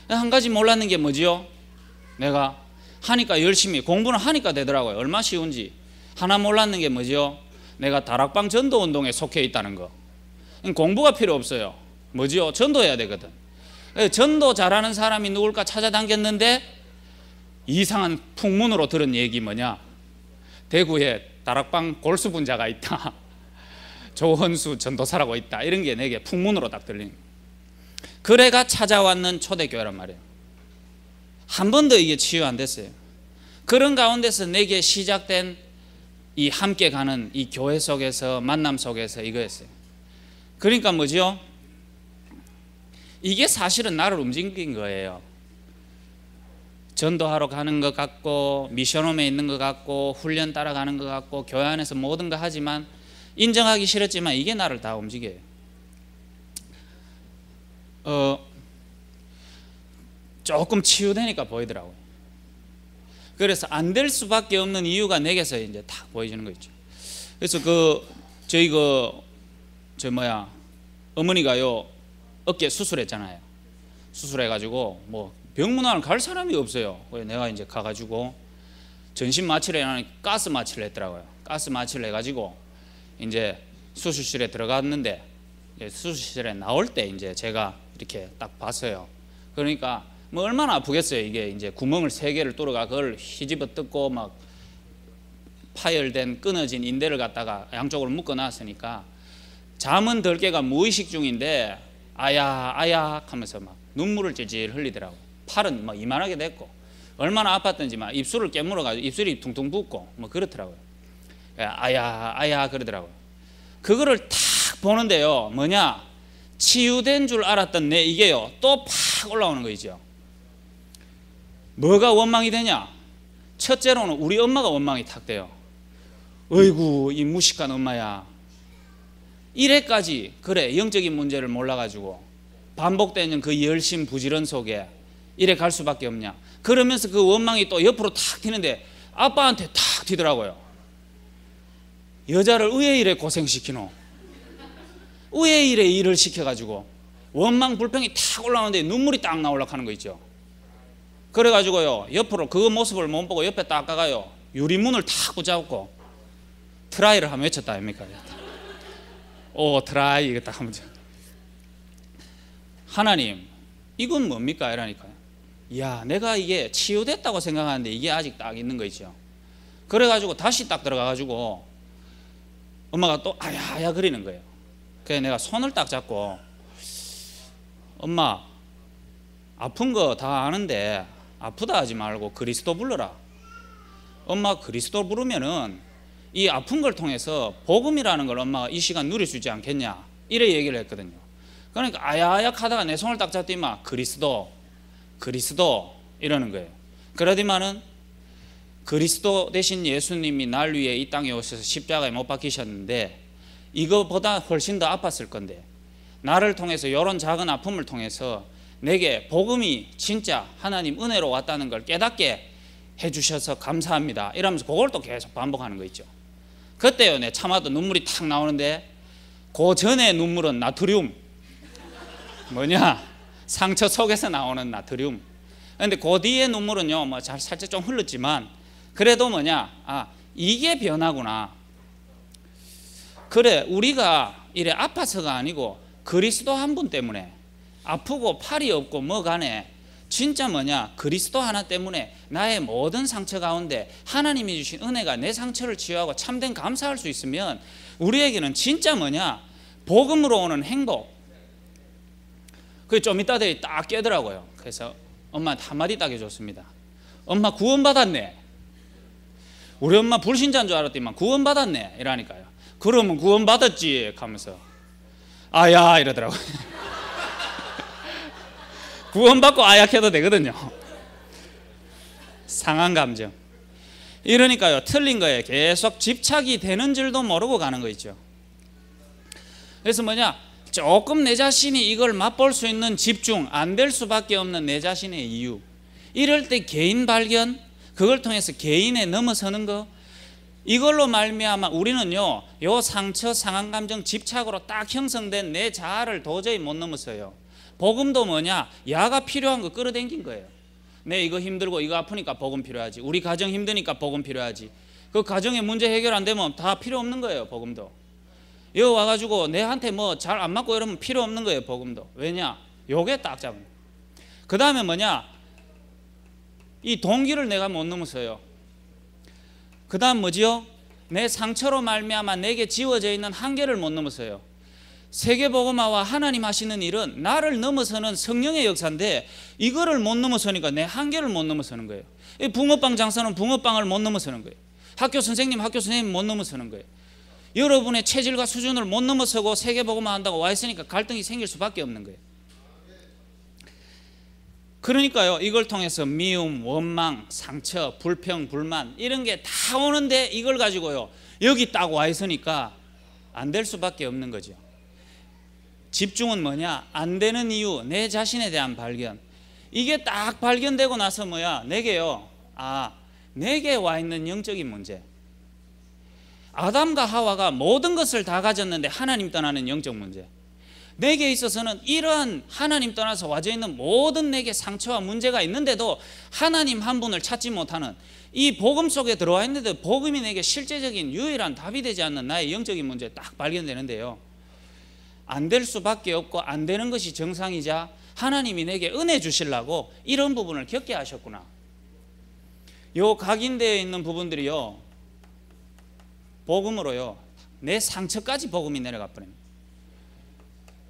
한 가지 몰랐는 게 뭐지요? 내가 하니까 열심히 공부는 하니까 되더라고요. 얼마나 쉬운지. 하나 몰랐는 게 뭐지요? 내가 다락방 전도 운동에 속해 있다는 거. 공부가 필요 없어요. 뭐지요? 전도해야 되거든. 전도 잘하는 사람이 누굴까 찾아다녔는데 이상한 풍문으로 들은 얘기 뭐냐? 대구에 다락방 골수 분자가 있다. 조헌수 전도사라고 있다. 이런 게 내게 풍문으로 딱 들리는. 그래가 찾아왔는 초대교회란 말이에요. 한 번도 이게 치유 안 됐어요. 그런 가운데서 내게 시작된 이 함께 가는 이 교회 속에서, 만남 속에서 이거였어요. 그러니까 뭐죠? 이게 사실은 나를 움직인 거예요. 전도하러 가는 것 같고, 미션홈에 있는 것 같고, 훈련 따라가는 것 같고, 교회 안에서 모든 거 하지만 인정하기 싫었지만 이게 나를 다 움직여요. 조금 치유되니까 보이더라고요. 그래서 안 될 수밖에 없는 이유가 내게서 이제 딱 보여지는 거 있죠. 그래서 저희 어머니가요 어깨 수술했잖아요. 수술해가지고 뭐 병문안을 갈 사람이 없어요. 그래서 내가 이제 가가지고 전신 마취를 하는 가스 마취를 했더라고요. 가스 마취를 해가지고 이제 수술실에 들어갔는데, 수술실에 나올 때 이제 제가 이렇게 딱 봤어요. 그러니까 뭐 얼마나 아프겠어요. 이게 이제 구멍을 3개를 뚫어가 그걸 휘집어 뜯고 막 파열된 끊어진 인대를 갖다가 양쪽으로 묶어 놨으니까 잠은 덜 깨가 무의식 중인데 아야 아야 하면서 막 눈물을 찔찔 흘리더라고. 팔은 막 이만하게 됐고 얼마나 아팠던지 막 입술을 깨물어 가지고 입술이 퉁퉁 붓고 뭐 그렇더라고요. 아야 아야 그러더라고요. 그거를 탁 보는데요, 뭐냐, 치유된 줄 알았던 내 이게요 또 팍 올라오는 거죠. 뭐가 원망이 되냐? 첫째로는 우리 엄마가 원망이 탁 돼요. 어이구 이 무식한 엄마야, 이래까지 그래 영적인 문제를 몰라가지고 반복되는 그 열심 부지런 속에 이래 갈 수밖에 없냐. 그러면서 그 원망이 또 옆으로 탁 튀는데 아빠한테 탁 튀더라고요. 여자를 왜 이래 고생시키노? 왜 이래 일을 시켜가지고 원망 불평이 탁 올라오는데 눈물이 딱 나오려고 하는 거 있죠. 그래가지고요 옆으로 그 모습을 못 보고 옆에 딱 가가요 유리문을 탁 붙잡고 트라이를 한번 외쳤다 아닙니까? 오 트라이 이거 딱 한번. 하나님 이건 뭡니까? 이러니까요. 야 내가 이게 치유됐다고 생각하는데 이게 아직 딱 있는 거 있죠. 그래가지고 다시 딱 들어가가지고 엄마가 또 아야아야 그리는 거예요. 그래서 내가 손을 딱 잡고 엄마 아픈 거 다 아는데 아프다 하지 말고 그리스도 불러라. 엄마 그리스도 부르면은 이 아픈 걸 통해서 복음이라는 걸 엄마가 이 시간 누릴 수 있지 않겠냐, 이래 얘기를 했거든요. 그러니까 아야아약 하다가 내 손을 딱 잡더니만 그리스도 이러는 거예요. 그러더니만은 그리스도 대신 예수님이 날 위해 이 땅에 오셔서 십자가에 못 박히셨는데 이거보다 훨씬 더 아팠을 건데 나를 통해서 이런 작은 아픔을 통해서 내게 복음이 진짜 하나님 은혜로 왔다는 걸 깨닫게 해주셔서 감사합니다 이러면서 그걸 또 계속 반복하는 거 있죠. 그때요 내 참아도 눈물이 탁 나오는데 그 전에 눈물은 나트륨, 뭐냐 상처 속에서 나오는 나트륨. 근데 그 뒤에 눈물은요 뭐 살짝 좀 흘렀지만 그래도 뭐냐, 아 이게 변화구나. 그래 우리가 이래 아파서가 아니고 그리스도 한 분 때문에 아프고 팔이 없고 뭐 간에 진짜 뭐냐 그리스도 하나 때문에 나의 모든 상처 가운데 하나님이 주신 은혜가 내 상처를 치유하고 참된 감사할 수 있으면 우리에게는 진짜 뭐냐 복음으로 오는 행복. 그게 좀 이따들이 딱 깨더라고요. 그래서 엄마한테 한마디 딱 해줬습니다. 엄마 구원받았네. 우리 엄마 불신자인 줄 알았더니만 구원 받았네 이러니까요. 그러면 구원 받았지 하면서 아야 이러더라고요. 구원 받고 아약해도 되거든요. 상한 감정. 이러니까요, 틀린 거에 계속 집착이 되는 줄도 모르고 가는 거 있죠. 그래서 뭐냐, 조금 내 자신이 이걸 맛볼 수 있는 집중 안 될 수밖에 없는 내 자신의 이유, 이럴 때 개인 발견, 그걸 통해서 개인에 넘어서는 거, 이걸로 말미암아 우리는요, 요 상처, 상한 감정, 집착으로 딱 형성된 내 자아를 도저히 못 넘어서요. 복음도 뭐냐, 야가 필요한 거 끌어당긴 거예요. 내 이거 힘들고 이거 아프니까 복음 필요하지, 우리 가정 힘드니까 복음 필요하지, 그 가정의 문제 해결 안 되면 다 필요 없는 거예요. 복음도 여기 와가지고 내한테 뭐 잘 안 맞고 이러면 필요 없는 거예요. 복음도. 왜냐, 요게 딱 잡은. 그 다음에 뭐냐, 이 동기를 내가 못 넘어서요. 그 다음 뭐지요, 내 상처로 말미암아 내게 지워져 있는 한계를 못 넘어서요. 세계복음화와 하나님 하시는 일은 나를 넘어서는 성령의 역사인데 이거를 못 넘어서니까 내 한계를 못 넘어서는 거예요. 붕어빵 장사는 붕어빵을 못 넘어서는 거예요. 학교 선생님 못 넘어서는 거예요. 여러분의 체질과 수준을 못 넘어서고 세계복음화 한다고 와 있으니까 갈등이 생길 수밖에 없는 거예요. 그러니까요, 이걸 통해서 미움, 원망, 상처, 불평, 불만 이런 게 다 오는데 이걸 가지고요, 여기 딱 와 있으니까 안 될 수밖에 없는 거죠. 집중은 뭐냐, 안 되는 이유, 내 자신에 대한 발견. 이게 딱 발견되고 나서 뭐야, 내게요, 내게 와 있는 영적인 문제. 아담과 하와가 모든 것을 다 가졌는데 하나님 떠나는 영적 문제. 내게 있어서는 이러한 하나님 떠나서 와져 있는 모든 내게 상처와 문제가 있는데도 하나님 한 분을 찾지 못하는 이 복음 속에 들어와 있는데 복음이 내게 실제적인 유일한 답이 되지 않는 나의 영적인 문제 딱 발견되는데요, 안 될 수밖에 없고 안 되는 것이 정상이자 하나님이 내게 은혜 주시려고 이런 부분을 겪게 하셨구나. 요 각인되어 있는 부분들이요, 복음으로요, 내 상처까지 복음이 내려가 버립니다.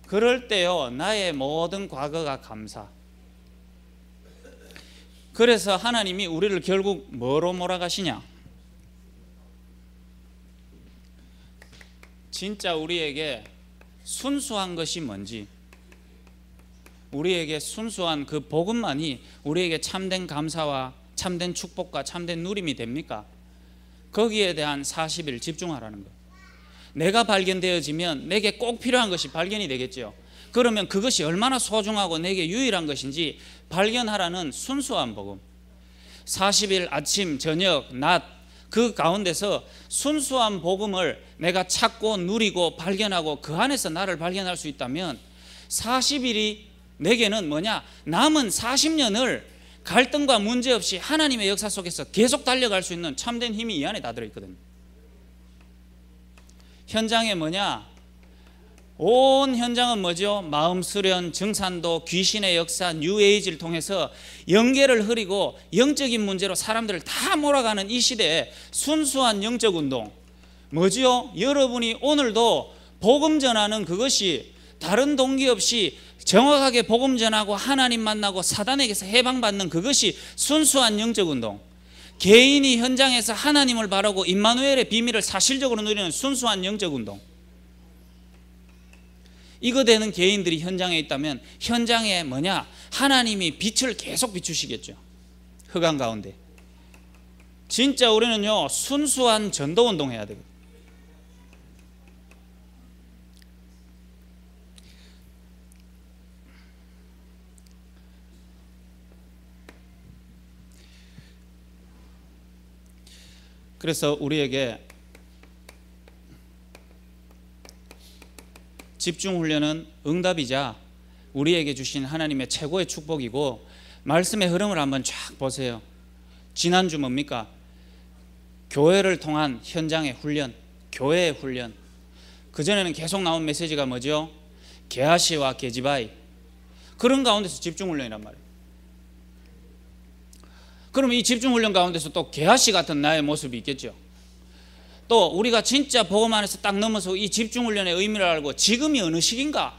그럴 때요, 나의 모든 과거가 감사. 그래서 하나님이 우리를 결국 뭐로 몰아가시냐, 진짜 우리에게 순수한 것이 뭔지, 우리에게 순수한 그 복음만이 우리에게 참된 감사와 참된 축복과 참된 누림이 됩니까? 거기에 대한 40일 집중하라는 것. 내가 발견되어지면 내게 꼭 필요한 것이 발견이 되겠죠. 그러면 그것이 얼마나 소중하고 내게 유일한 것인지 발견하라는 순수한 복음. 40일 아침, 저녁, 낮, 그 가운데서 순수한 복음을 내가 찾고 누리고 발견하고 그 안에서 나를 발견할 수 있다면 40일이 내게는 뭐냐, 남은 40년을 갈등과 문제 없이 하나님의 역사 속에서 계속 달려갈 수 있는 참된 힘이 이 안에 다 들어있거든요. 현장에 뭐냐, 온 현장은 뭐죠? 마음 수련, 증산도, 귀신의 역사, 뉴에이지를 통해서 영계를 흐리고 영적인 문제로 사람들을 다 몰아가는 이 시대에 순수한 영적 운동 뭐지요? 여러분이 오늘도 복음 전하는 그것이 다른 동기 없이 정확하게 복음 전하고 하나님 만나고 사단에게서 해방받는 그것이 순수한 영적 운동, 개인이 현장에서 하나님을 바라고 임마누엘의 비밀을 사실적으로 누리는 순수한 영적 운동. 이거 되는 개인들이 현장에 있다면 현장에 뭐냐, 하나님이 빛을 계속 비추시겠죠. 흑암 가운데. 진짜 우리는요, 순수한 전도 운동 해야 되거든요. 그래서 우리에게 집중훈련은 응답이자 우리에게 주신 하나님의 최고의 축복이고, 말씀의 흐름을 한번 쫙 보세요. 지난주 뭡니까? 교회를 통한 현장의 훈련, 교회의 훈련. 그전에는 계속 나온 메시지가 뭐죠? 게하시와 게지바이. 그런 가운데서 집중훈련이란 말이에요. 그러면 이 집중훈련 가운데서 또 게하시 같은 나의 모습이 있겠죠. 또 우리가 진짜 복음 안에서 딱 넘어서 이 집중훈련의 의미를 알고 지금이 어느 시기인가?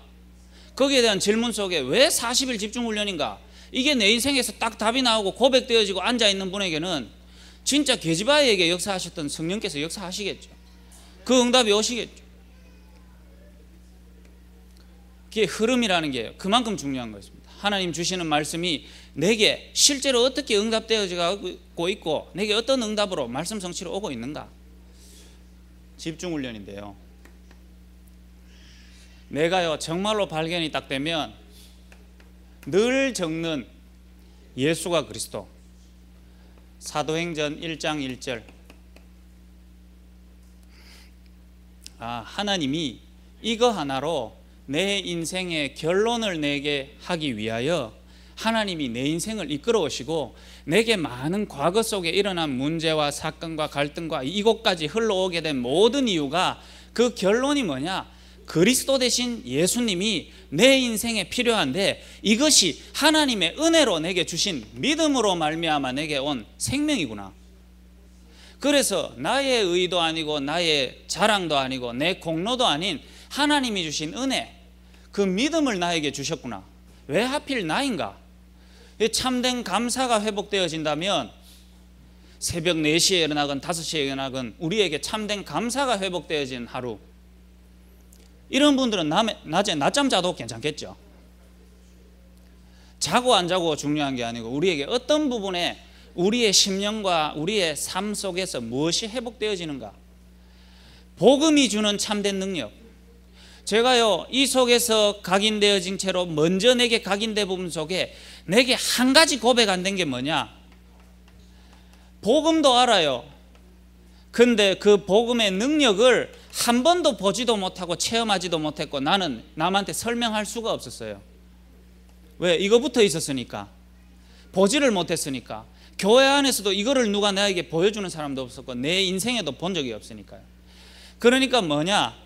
거기에 대한 질문 속에 왜 40일 집중훈련인가? 이게 내 인생에서 딱 답이 나오고 고백되어지고 앉아있는 분에게는 진짜 게지바에게 역사하셨던 성령께서 역사하시겠죠. 그 응답이 오시겠죠. 그게 흐름이라는 게 그만큼 중요한 것입니다. 하나님 주시는 말씀이 내게 실제로 어떻게 응답되어지고 있고 내게 어떤 응답으로 말씀 성취로 오고 있는가. 집중훈련인데요, 내가요 정말로 발견이 딱 되면 늘 적는 예수가 그리스도. 사도행전 1장 1절. 하나님이 이거 하나로 내 인생의 결론을 내게 하기 위하여 하나님이 내 인생을 이끌어 오시고 내게 많은 과거 속에 일어난 문제와 사건과 갈등과 이곳까지 흘러오게 된 모든 이유가, 그 결론이 뭐냐? 그리스도 대신 예수님이 내 인생에 필요한데 이것이 하나님의 은혜로 내게 주신 믿음으로 말미암아 내게 온 생명이구나. 그래서 나의 의도 아니고 나의 자랑도 아니고 내 공로도 아닌 하나님이 주신 은혜, 그 믿음을 나에게 주셨구나. 왜 하필 나인가? 참된 감사가 회복되어진다면 새벽 4시에 일어나건 5시에 일어나건 우리에게 참된 감사가 회복되어진 하루, 이런 분들은 낮에 낮잠 자도 괜찮겠죠. 자고 안 자고 중요한 게 아니고 우리에게 어떤 부분에 우리의 심령과 우리의 삶 속에서 무엇이 회복되어지는가. 복음이 주는 참된 능력. 제가요 이 속에서 각인되어진 채로 먼저 내게 각인된 부분 속에 내게 한 가지 고백 안 된 게 뭐냐? 복음도 알아요. 근데 그 복음의 능력을 한 번도 보지도 못하고 체험하지도 못했고 나는 남한테 설명할 수가 없었어요. 왜? 이거 붙어 있었으니까. 보지를 못했으니까. 교회 안에서도 이거를 누가 나에게 보여주는 사람도 없었고 내 인생에도 본 적이 없으니까요. 그러니까 뭐냐?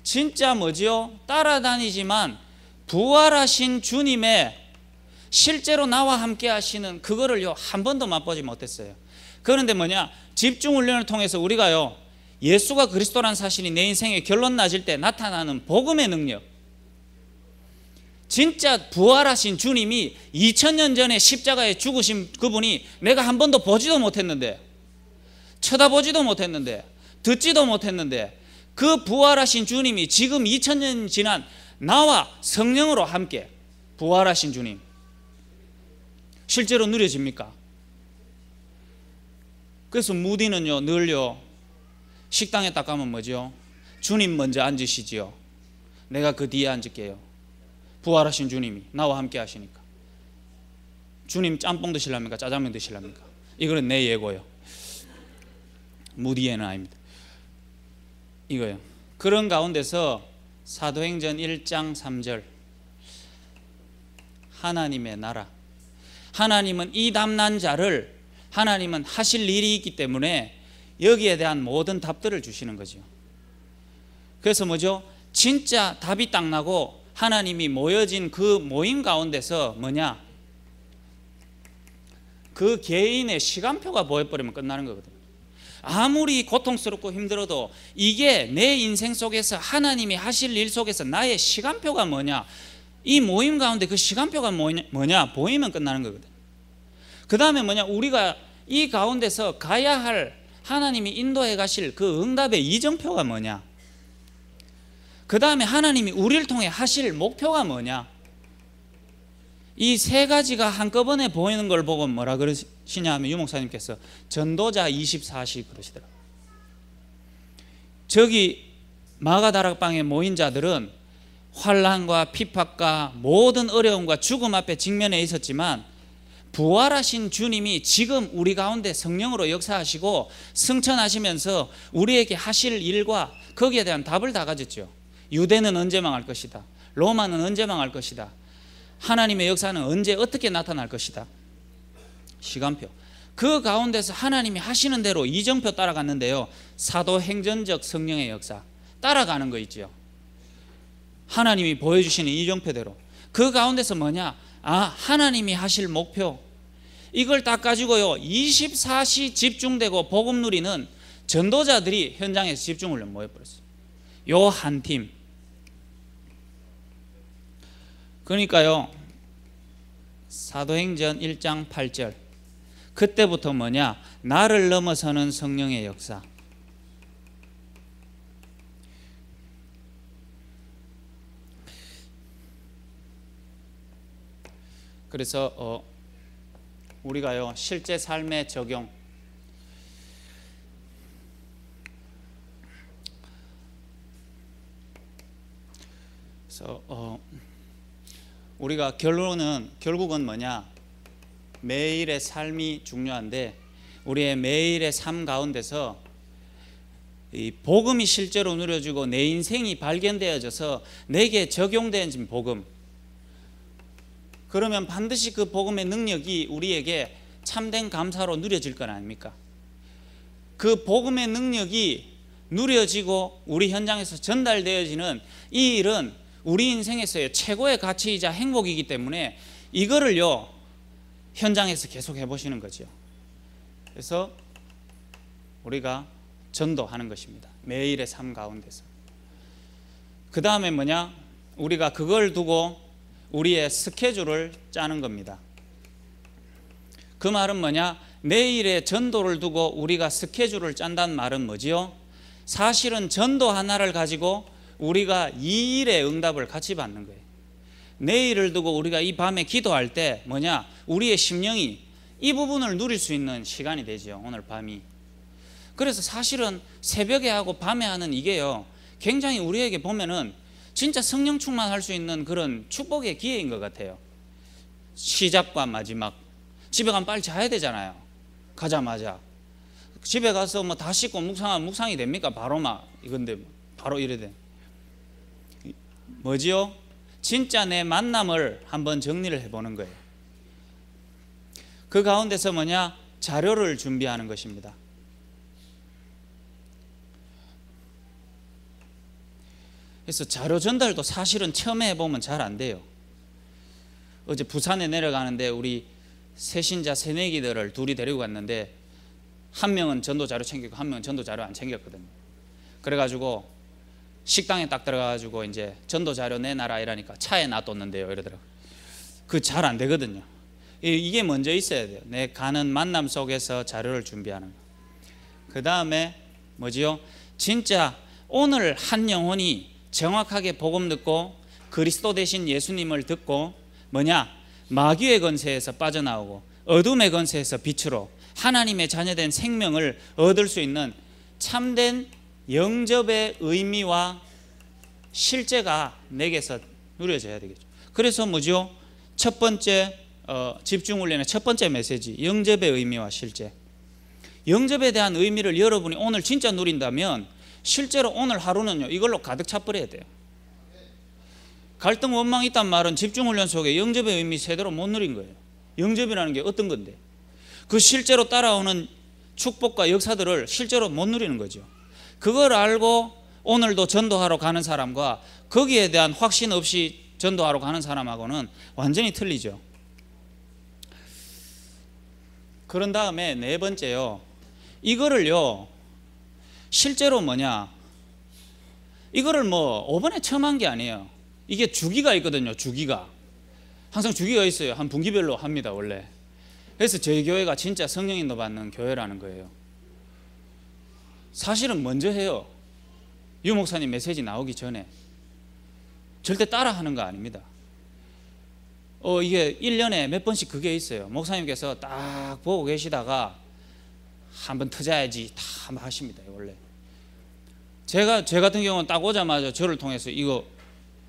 진짜 뭐지요? 따라다니지만 부활하신 주님의 실제로 나와 함께 하시는 그거를요 한 번도 맛보지 못했어요. 그런데 뭐냐? 집중훈련을 통해서 우리가요 예수가 그리스도란 사실이 내 인생의 결론 나질 때 나타나는 복음의 능력, 진짜 부활하신 주님이 2000년 전에 십자가에 죽으신 그분이 내가 한 번도 보지도 못했는데, 쳐다보지도 못했는데, 듣지도 못했는데 그 부활하신 주님이 지금 2000년 지난 나와 성령으로 함께 부활하신 주님 실제로 누려집니까? 그래서 무디는요 늘요 식당에 딱 가면 뭐죠? 주님 먼저 앉으시지요. 내가 그 뒤에 앉을게요. 부활하신 주님이 나와 함께 하시니까. 주님 짬뽕 드시랍니까? 짜장면 드시랍니까? 이거는 내 예고요. 무디에는 아닙니다. 이거요. 그런 가운데서 사도행전 1장 3절, 하나님의 나라. 하나님은 이 담난 자를, 하나님은 하실 일이 있기 때문에 여기에 대한 모든 답들을 주시는 거죠. 그래서 뭐죠? 진짜 답이 딱 나고 하나님이 모여진 그 모임 가운데서 뭐냐? 그 개인의 시간표가 보여버리면 끝나는 거거든요. 아무리 고통스럽고 힘들어도 이게 내 인생 속에서 하나님이 하실 일 속에서 나의 시간표가 뭐냐? 이 모임 가운데 그 시간표가 뭐냐? 보이면 끝나는 거거든요. 그 다음에 뭐냐? 우리가 이 가운데서 가야 할 하나님이 인도해 가실 그 응답의 이정표가 뭐냐? 그 다음에 하나님이 우리를 통해 하실 목표가 뭐냐? 이 세 가지가 한꺼번에 보이는 걸 보고 뭐라 그러시냐 하면 유목사님께서 전도자 24시 그러시더라고요. 저기 마가다락방에 모인 자들은 환난과 핍박과 모든 어려움과 죽음 앞에 직면해 있었지만 부활하신 주님이 지금 우리 가운데 성령으로 역사하시고 승천하시면서 우리에게 하실 일과 거기에 대한 답을 다 가졌죠. 유대는 언제 망할 것이다. 로마는 언제 망할 것이다. 하나님의 역사는 언제 어떻게 나타날 것이다. 시간표. 그 가운데서 하나님이 하시는 대로 이정표 따라갔는데요. 사도행전적 성령의 역사 따라가는 거 있죠. 하나님이 보여주시는 이정표대로. 그 가운데서 뭐냐? 하나님이 하실 목표, 이걸 딱 가지고요 24시 집중되고 복음 누리는 전도자들이 현장에서 집중을 모여버렸어요. 요 한 팀. 그러니까요 사도행전 1장 8절, 그때부터 뭐냐? 나를 넘어서는 성령의 역사. 그래서 우리가요 실제 삶의 적용, 그래서 우리가 결국은 뭐냐? 매일의 삶이 중요한데 우리의 매일의 삶 가운데서 이 복음이 실제로 누려지고 내 인생이 발견되어져서 내게 적용된 복음, 그러면 반드시 그 복음의 능력이 우리에게 참된 감사로 누려질 건 아닙니까? 그 복음의 능력이 누려지고 우리 현장에서 전달되어지는 이 일은 우리 인생에서의 최고의 가치이자 행복이기 때문에 이거를요 현장에서 계속 해보시는 거죠. 그래서 우리가 전도하는 것입니다. 매일의 삶 가운데서. 그 다음에 뭐냐? 우리가 그걸 두고 우리의 스케줄을 짜는 겁니다. 그 말은 뭐냐? 내일의 전도를 두고 우리가 스케줄을 짠다는 말은 뭐지요? 사실은 전도 하나를 가지고 우리가 이 일의 응답을 같이 받는 거예요. 내일을 두고 우리가 이 밤에 기도할 때 뭐냐? 우리의 심령이 이 부분을 누릴 수 있는 시간이 되죠. 오늘 밤이. 그래서 사실은 새벽에 하고 밤에 하는 이게요 굉장히 우리에게 보면은 진짜 성령 충만할 수 있는 그런 축복의 기회인 것 같아요. 시작과 마지막. 집에 가면 빨리 자야 되잖아요. 가자마자 집에 가서 뭐 다 씻고 묵상하면 묵상이 됩니까? 바로 막 이건데 바로 이래 돼. 뭐지요? 진짜 내 만남을 한번 정리를 해보는 거예요. 그 가운데서 뭐냐? 자료를 준비하는 것입니다. 그래서 자료 전달도 사실은 처음에 해보면 잘 안 돼요. 어제 부산에 내려가는데 우리 새신자 새내기들을 둘이 데리고 갔는데 한 명은 전도 자료 챙기고 한 명은 전도 자료 안 챙겼거든요. 그래가지고 식당에 딱 들어가가지고 이제 전도 자료 내놔라 이러니까 차에 놔뒀는데요 이러더라고요. 그 잘 안 되거든요. 이게 먼저 있어야 돼요. 내 가는 만남 속에서 자료를 준비하는 거. 그 다음에 뭐지요? 진짜 오늘 한 영혼이 정확하게 복음 듣고 그리스도 대신 예수님을 듣고 뭐냐? 마귀의 권세에서 빠져나오고 어둠의 권세에서 빛으로 하나님의 자녀된 생명을 얻을 수 있는 참된 영접의 의미와 실제가 내게서 누려져야 되겠죠. 그래서 뭐죠? 첫 번째 집중훈련의 첫 번째 메시지, 영접의 의미와 실제. 영접에 대한 의미를 여러분이 오늘 진짜 누린다면 실제로 오늘 하루는요 이걸로 가득 차버려야 돼요. 갈등 원망 있단 말은 집중훈련 속에 영접의 의미 제대로 못 누린 거예요. 영접이라는 게 어떤 건데 그 실제로 따라오는 축복과 역사들을 실제로 못 누리는 거죠. 그걸 알고 오늘도 전도하러 가는 사람과 거기에 대한 확신 없이 전도하러 가는 사람하고는 완전히 틀리죠. 그런 다음에 네 번째요, 이거를요 실제로 뭐냐, 이거를 뭐 5번에 처음 한 게 아니에요. 이게 주기가 있거든요. 주기가 항상 주기가 있어요. 한 분기별로 합니다 원래. 그래서 저희 교회가 진짜 성령 인도 받는 교회라는 거예요. 사실은 먼저 해요. 유 목사님 메시지 나오기 전에. 절대 따라 하는 거 아닙니다. 이게 1년에 몇 번씩 그게 있어요. 목사님께서 딱 보고 계시다가 한번 터져야지 다 한번 하십니다 원래. 제 같은 경우는 딱 오자마자 저를 통해서 이거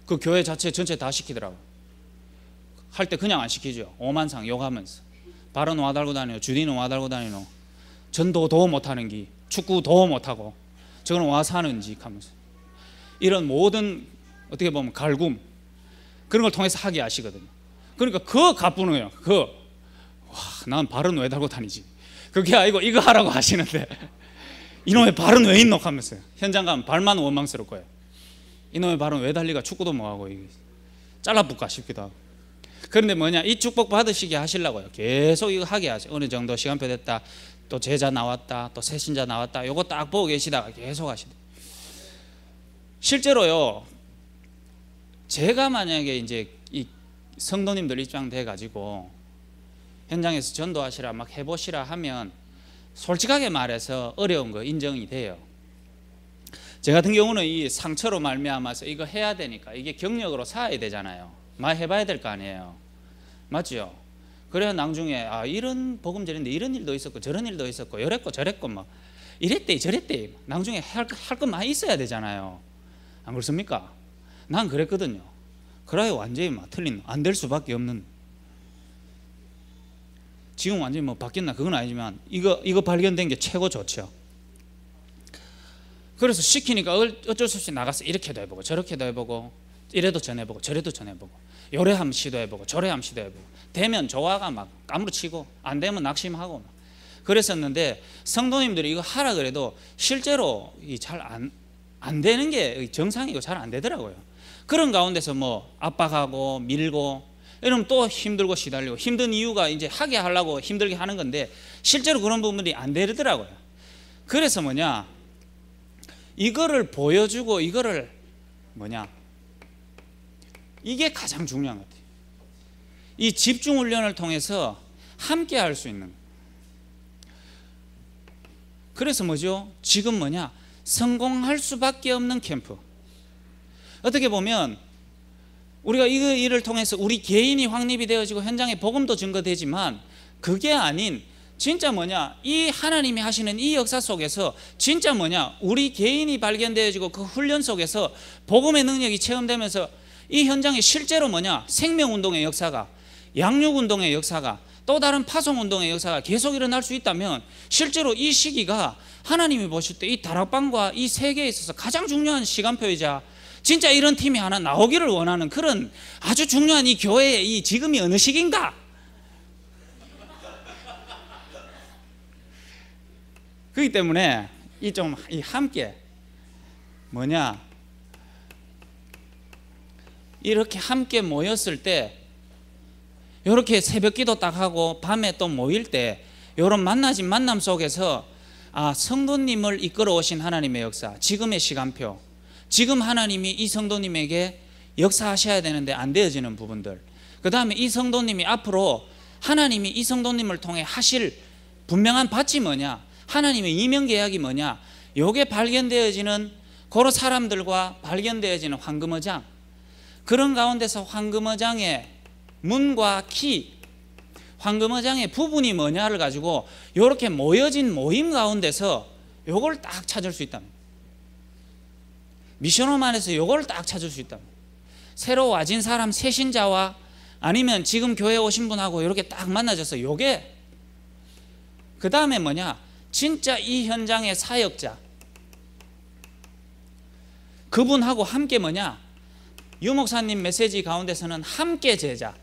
그 교회 자체 전체 다 시키더라고요. 할 때 그냥 안 시키죠. 오만상 욕하면서 발은 와 달고 다니노, 주디는 와 달고 다니노, 전도도 못하는 기, 축구도 못하고 저거는 와 사는지 하면서 이런 모든 어떻게 보면 갈굼 그런 걸 통해서 하게 하시거든요. 그러니까 그거 가쁘는 거예요. 난 발은 왜 달고 다니지, 그게 아니고 이거 하라고 하시는데 이놈의 발은 왜 있노 하면서요. 현장 가면 발만 원망스러울 거예요. 이놈의 발은 왜 달리가, 축구도 뭐하고 잘라붙까 싶기도 하고. 그런데 뭐냐, 이 축복 받으시게 하시려고요 계속 이거 하게 하죠. 어느 정도 시간표 됐다, 또 제자 나왔다, 또 새신자 나왔다, 요거 딱 보고 계시다가 계속 하시다. 실제로요 제가 만약에 이제 이 성도님들 입장 돼 가지고 현장에서 전도하시라 막 해보시라 하면 솔직하게 말해서 어려운 거 인정이 돼요. 제 같은 경우는 이 상처로 말미암아서 이거 해야 되니까 이게 경력으로 쌓아야 되잖아요. 많이 해봐야 될 거 아니에요. 맞죠? 그래야 나중에 아 이런 복음전인데 이런 일도 있었고 저런 일도 있었고 이랬고 저랬고 뭐 이랬대 저랬대 나중에 할 거 많이 있어야 되잖아요. 안 그렇습니까? 난 그랬거든요. 그래야 완전히 막 틀린 안 될 수밖에 없는. 지금 완전히 뭐 바뀌었나 그건 아니지만 이거 발견된 게 최고 좋죠. 그래서 시키니까 어쩔 수 없이 나가서 이렇게도 해보고 저렇게도 해보고 이래도 전해보고 저래도 전해보고 요래 한번 시도해보고 저래 한번 시도해보고 되면 조화가 막 까무러치고 안 되면 낙심하고 막 그랬었는데 성도님들이 이거 하라 그래도 실제로 잘 안 되는 게 정상이고 잘 안 되더라고요. 그런 가운데서 뭐 압박하고 밀고 이러면 또 힘들고 시달리고 힘든 이유가 이제 하게 하려고 힘들게 하는 건데 실제로 그런 부분들이 안 되더라고요. 그래서 뭐냐 이거를 보여주고 이거를 뭐냐 이게 가장 중요한 것 같아요. 이 집중 훈련을 통해서 함께 할 수 있는. 그래서 뭐죠? 지금 뭐냐 성공할 수밖에 없는 캠프. 어떻게 보면 우리가 이 일을 통해서 우리 개인이 확립이 되어지고 현장에 복음도 증거되지만 그게 아닌 진짜 뭐냐 이 하나님이 하시는 이 역사 속에서 진짜 뭐냐 우리 개인이 발견되어지고 그 훈련 속에서 복음의 능력이 체험되면서 이 현장에 실제로 뭐냐 생명운동의 역사가 양육운동의 역사가 또 다른 파송운동의 역사가 계속 일어날 수 있다면 실제로 이 시기가 하나님이 보실 때 이 다락방과 이 세계에 있어서 가장 중요한 시간표이자 진짜 이런 팀이 하나 나오기를 원하는 그런 아주 중요한 이 교회의 이 지금이 어느 시기인가? 그렇기 때문에 이 함께 뭐냐 이렇게 함께 모였을 때 이렇게 새벽기도 딱 하고 밤에 또 모일 때 이런 만남 속에서 아 성도님을 이끌어 오신 하나님의 역사 지금의 시간표 지금 하나님이 이 성도님에게 역사하셔야 되는데 안 되어지는 부분들 그 다음에 이 성도님이 앞으로 하나님이 이 성도님을 통해 하실 분명한 밭이 뭐냐 하나님의 이명계약이 뭐냐 요게 발견되어지는 그런 사람들과 발견되어지는 황금어장 그런 가운데서 황금어장의 문과 키 황금어장의 부분이 뭐냐를 가지고 이렇게 모여진 모임 가운데서 요걸 딱 찾을 수 있답니다. 미션홈안에서 요걸 딱 찾을 수 있답니다. 새로 와진 사람 새신자와 아니면 지금 교회 오신 분하고 이렇게 딱 만나져서 요게 그 다음에 뭐냐 진짜 이 현장의 사역자 그분하고 함께 뭐냐 유 목사님 메시지 가운데서는 함께 제자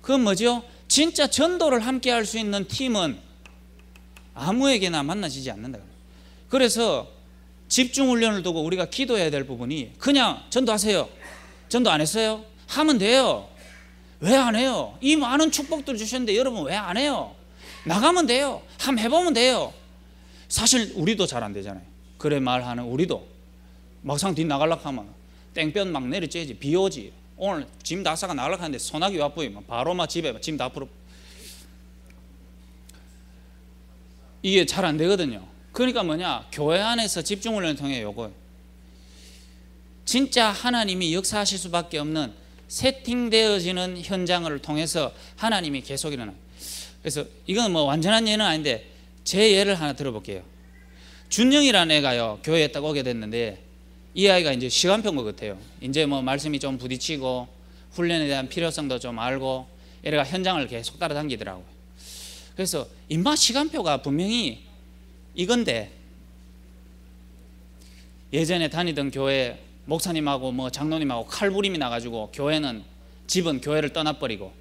그건 뭐죠? 진짜 전도를 함께 할 수 있는 팀은 아무에게나 만나지지 않는다. 그래서 집중훈련을 두고 우리가 기도해야 될 부분이 그냥 전도하세요 전도 안 했어요? 하면 돼요. 왜 안 해요? 이 많은 축복들 주셨는데 여러분 왜 안 해요? 나가면 돼요. 한번 해보면 돼요. 사실 우리도 잘 안 되잖아요. 그래 말하는 우리도 막상 뒷 나가려고 하면 땡볕 막 내리쬐지 비 오지 오늘 짐 다 싸가 나가려고 하는데 소나기 와보이면 바로 막 집에 짐 다 풀어 이게 잘 안 되거든요. 그러니까 뭐냐 교회 안에서 집중훈련을 통해 요거 진짜 하나님이 역사하실 수밖에 없는 세팅되어지는 현장을 통해서 하나님이 계속 일어나요. 그래서 이건 뭐 완전한 예는 아닌데 제 예를 하나 들어볼게요. 준영이라는 애가요 교회에 딱 오게 됐는데 이 아이가 이제 시간표인 것 같아요. 이제 뭐 말씀이 좀 부딪히고 훈련에 대한 필요성도 좀 알고 얘가 현장을 계속 따라다니더라고요. 그래서 인마 시간표가 분명히 이건데 예전에 다니던 교회 목사님하고 뭐 장로님하고 칼부림이 나가지고 집은 교회를 떠나버리고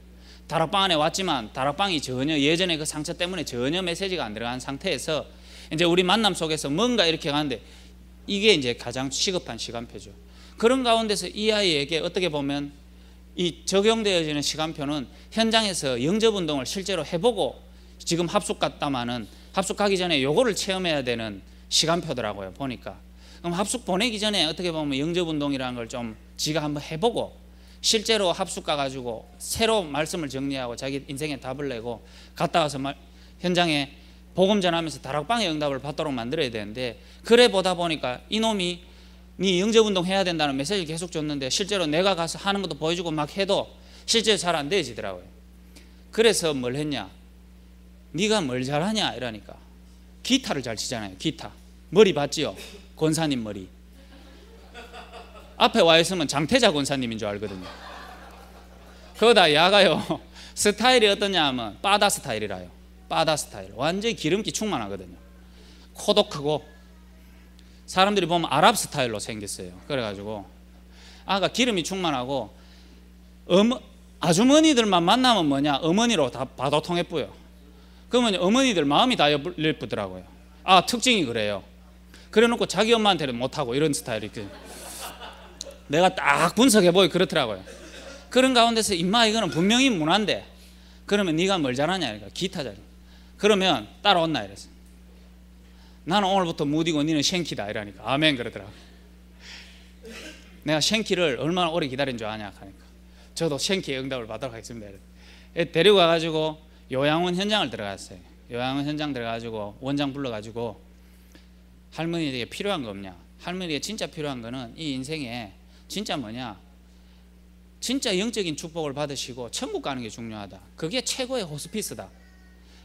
다락방 안에 왔지만 다락방이 전혀 예전에 그 상처 때문에 전혀 메시지가 안 들어간 상태에서 이제 우리 만남 속에서 뭔가 이렇게 가는데 이게 이제 가장 시급한 시간표죠. 그런 가운데서 이 아이에게 어떻게 보면 이 적용되어지는 시간표는 현장에서 영접운동을 실제로 해보고 지금 합숙 갔다마는 합숙 가기 전에 요거를 체험해야 되는 시간표더라고요 보니까. 그럼 합숙 보내기 전에 어떻게 보면 영접운동이라는 걸 좀 지가 한번 해보고 실제로 합숙 가가지고 새로 말씀을 정리하고 자기 인생에 답을 내고 갔다 와서 현장에 복음 전하면서 다락방의 응답을 받도록 만들어야 되는데, 그래 보다 보니까 이놈이 네 영접운동 해야 된다는 메시지를 계속 줬는데 실제로 내가 가서 하는 것도 보여주고 막 해도 실제로 잘 안 되어지더라고요. 그래서 뭘 했냐, 네가 뭘 잘하냐 이러니까 기타를 잘 치잖아요. 기타 머리 봤지요? 권사님 머리. 앞에 와 있으면 장태자 권사님인 줄 알거든요. 그거다 야가요 스타일이 어떠냐 하면 바다 스타일이라요. 바다 스타일 완전히 기름기 충만하거든요. 코도 크고 사람들이 보면 아랍 스타일로 생겼어요. 그래가지고 아가 기름이 충만하고 아주머니들만 만나면 뭐냐, 어머니로 다 바도통에 뿌요. 그러면 어머니들 마음이 다 예쁘더라고요. 아 특징이 그래요. 그래놓고 자기 엄마한테는 못하고 이런 스타일이 내가 딱 분석해보기 그렇더라고요. 그런 가운데서 임마 이거는 분명히 문화인데, 그러면 네가 뭘 잘하냐 그러니까 기타 잘해. 그러면 따라온나 이랬어. 나는 오늘부터 무디고 니는 쉔키다 이러니까 아멘 그러더라고. 내가 쉔키를 얼마나 오래 기다린 줄 아냐 하니까 저도 쉔키의 응답을 받도록 하겠습니다. 데리고 가가지고 요양원 현장을 들어갔어요. 요양원 현장 들어가가지고 원장 불러가지고 할머니에게 필요한 거 없냐, 할머니에게 진짜 필요한 거는 이 인생에 진짜 뭐냐, 진짜 영적인 축복을 받으시고 천국 가는 게 중요하다. 그게 최고의 호스피스다.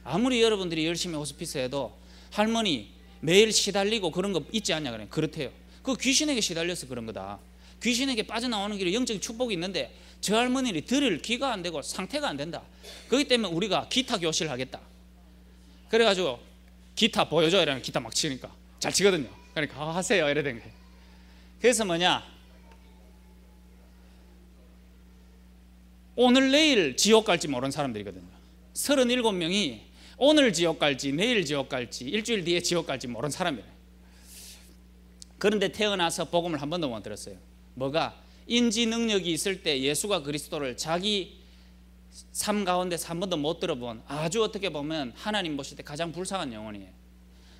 아무리 여러분들이 열심히 호스피스 해도 할머니 매일 시달리고 그런 거 있지 않냐 그래. 그렇대요. 그 귀신에게 시달려서 그런 거다. 귀신에게 빠져나오는 길에 영적인 축복이 있는데 저 할머니를 들을 귀가 안 되고 상태가 안 된다. 그렇기 때문에 우리가 기타 교실을 하겠다. 그래가지고 기타 보여줘 이러면 기타 막 치니까 잘 치거든요. 그러니까 하세요 이래 된 거예요. 그래서 뭐냐, 오늘 내일 지옥 갈지 모르는 사람들이거든요. 37명이 오늘 지옥 갈지 내일 지옥 갈지 일주일 뒤에 지옥 갈지 모르는 사람이에요. 그런데 태어나서 복음을 한 번도 못 들었어요. 뭐가? 인지 능력이 있을 때 예수가 그리스도를 자기 삶 가운데서 한 번도 못 들어본, 아주 어떻게 보면 하나님 보실 때 가장 불쌍한 영혼이에요.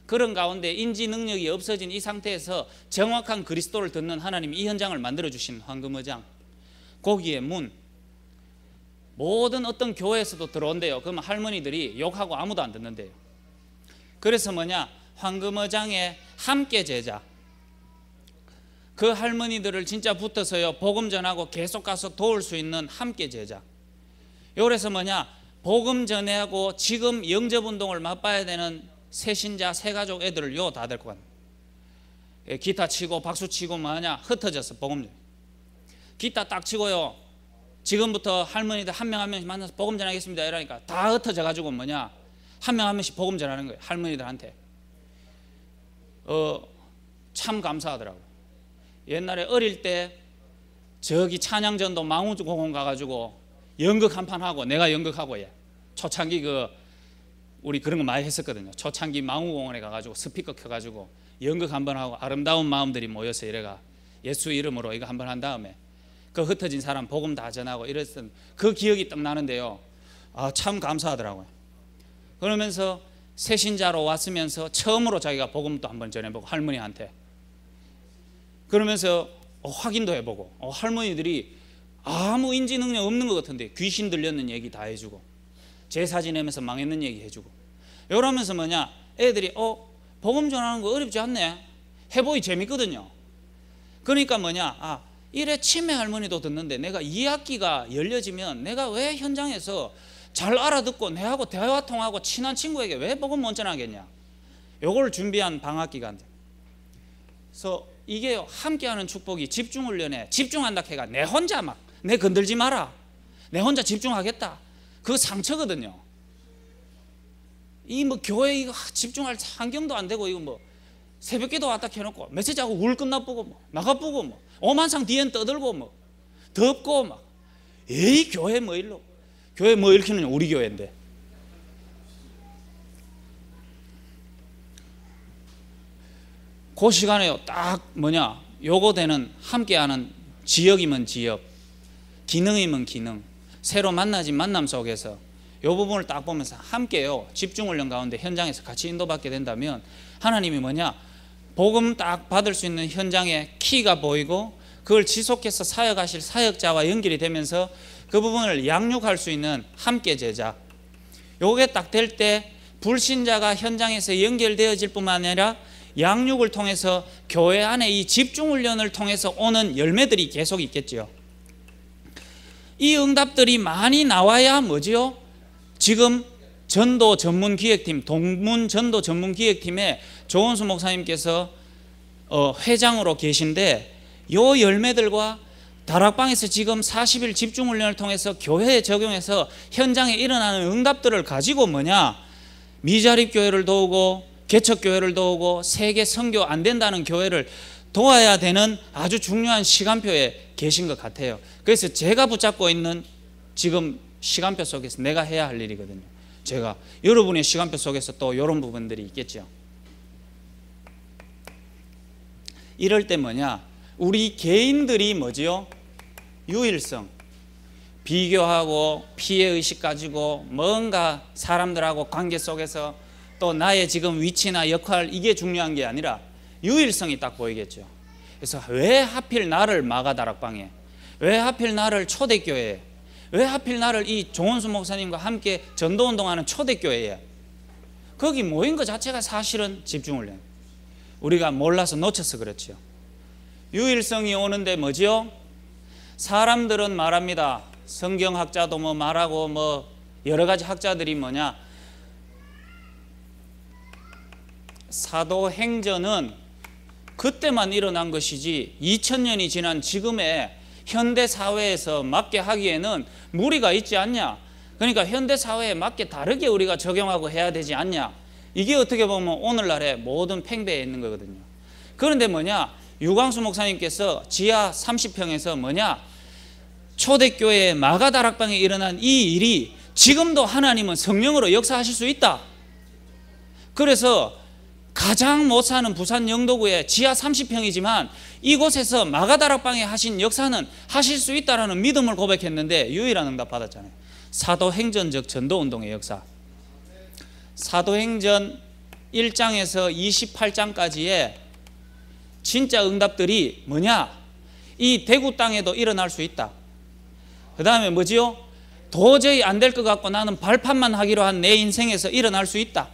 그런 가운데 인지 능력이 없어진 이 상태에서 정확한 그리스도를 듣는 하나님이 이 현장을 만들어주신 황금의장, 거기에 문, 모든 어떤 교회에서도 들어온대요. 그러면 할머니들이 욕하고 아무도 안 듣는데요. 그래서 뭐냐, 황금의장의 함께 제자, 그 할머니들을 진짜 붙어서요 복음 전하고 계속 가서 도울 수 있는 함께 제자. 그래서 뭐냐, 복음 전하고 지금 영접운동을 맛봐야 되는 새신자 새가족 애들을 요 다 데리고 간. 기타 치고 박수 치고 뭐냐 흩어져서 복음 전. 기타 딱 치고요 지금부터 할머니들 한 명 한 명씩 만나서 복음 전하겠습니다 이러니까 다 흩어져 가지고 뭐냐 한 명 한 명씩 복음 전하는 거예요. 할머니들한테. 참 감사하더라고요. 옛날에 어릴 때 저기 찬양전도 망우공원 가가지고 연극 한 판 하고, 내가 연극하고 초창기 우리 그런 거 많이 했었거든요. 초창기 망우공원에 가가지고 스피커 켜가지고 연극 한 번 하고 아름다운 마음들이 모여서 이래가 예수 이름으로 이거 한 번 한 다음에 그 흩어진 사람 복음 다 전하고 이랬던 그 기억이 딱 나는데요. 아, 참 감사하더라고요. 그러면서 새신자로 왔으면서 처음으로 자기가 복음도 한번 전해보고 할머니한테. 그러면서 확인도 해보고 할머니들이 아무 인지 능력 없는 것 같은데 귀신 들렸는 얘기 다 해주고 제사 지내면서 망했는 얘기 해주고 이러면서 뭐냐 애들이 복음 전하는 거 어렵지 않네 해보기 재밌거든요. 그러니까 뭐냐 이래 치매 할머니도 듣는데 내가 2학기가 열려지면 내가 왜 현장에서 잘 알아듣고 내하고 대화 통하고 친한 친구에게 왜 복음 못 전하겠냐. 요걸 준비한 방학 기간. 그래서 이게 함께하는 축복이 집중훈련에 집중한다 해가 내 혼자 막 내 건들지 마라 내 혼자 집중하겠다 그 상처거든요. 이 뭐 교회 이거 집중할 환경도 안 되고 이거 뭐 새벽기도 왔다 켜놓고 메시지하고 울 끝나보고 뭐 나가보고 뭐 오만상 뒤엔 떠들고 뭐 덥고 막 에이 교회 뭐 일로 교회 뭐 일으키는 우리 교회인데. 그 시간에요 딱 뭐냐 요거 되는 함께하는 지역이면 지역 기능이면 기능 새로 만나진 만남 속에서 요 부분을 딱 보면서 함께요 집중훈련 가운데 현장에서 같이 인도받게 된다면 하나님이 뭐냐 복음 딱 받을 수 있는 현장의 키가 보이고 그걸 지속해서 사역하실 사역자와 연결이 되면서 그 부분을 양육할 수 있는 함께 제자, 요게 딱 될 때 불신자가 현장에서 연결되어질 뿐만 아니라 양육을 통해서 교회 안에 이 집중훈련을 통해서 오는 열매들이 계속 있겠죠. 이 응답들이 많이 나와야 뭐지요? 지금 전도 전문기획팀, 동문 전도 전문기획팀에 조원수 목사님께서 회장으로 계신데, 요 열매들과 다락방에서 지금 40일 집중훈련을 통해서 교회에 적용해서 현장에 일어나는 응답들을 가지고 뭐냐, 미자립교회를 도우고 개척교회를 도우고 세계 선교 안 된다는 교회를 도와야 되는 아주 중요한 시간표에 계신 것 같아요. 그래서 제가 붙잡고 있는 지금 시간표 속에서 내가 해야 할 일이거든요. 제가 여러분의 시간표 속에서 또 이런 부분들이 있겠죠. 이럴 때 뭐냐, 우리 개인들이 뭐지요? 유일성, 비교하고 피해의식 가지고 뭔가 사람들하고 관계 속에서 또 나의 지금 위치나 역할, 이게 중요한 게 아니라 유일성이 딱 보이겠죠. 그래서 왜 하필 나를 마가다락방에, 왜 하필 나를 초대교회에, 왜 하필 나를 이 조원수 목사님과 함께 전도운동하는 초대교회에, 거기 모인 것 자체가 사실은 집중훈련. 우리가 몰라서 놓쳐서 그렇죠. 유일성이 오는데 뭐지요? 사람들은 말합니다. 성경학자도 뭐 말하고 뭐 여러 가지 학자들이 뭐냐, 사도행전은 그때만 일어난 것이지 2000년이 지난 지금의 현대 사회에서 맞게 하기에는 무리가 있지 않냐. 그러니까 현대 사회에 맞게 다르게 우리가 적용하고 해야 되지 않냐. 이게 어떻게 보면 오늘날의 모든 팽배에 있는 거거든요. 그런데 뭐냐, 유광수 목사님께서 지하 30평에서 뭐냐, 초대교회 마가다락방에 일어난 이 일이 지금도 하나님은 성령으로 역사하실 수 있다. 그래서 가장 못 사는 부산 영도구의 지하 30평이지만 이곳에서 마가다락방에 하신 역사는 하실 수 있다라는 믿음을 고백했는데 유일한 응답 받았잖아요. 사도행전적 전도운동의 역사. 사도행전 1장에서 28장까지의 진짜 응답들이 뭐냐, 이 대구 땅에도 일어날 수 있다. 그 다음에 뭐지요? 도저히 안 될 것 같고 나는 발판만 하기로 한 내 인생에서 일어날 수 있다.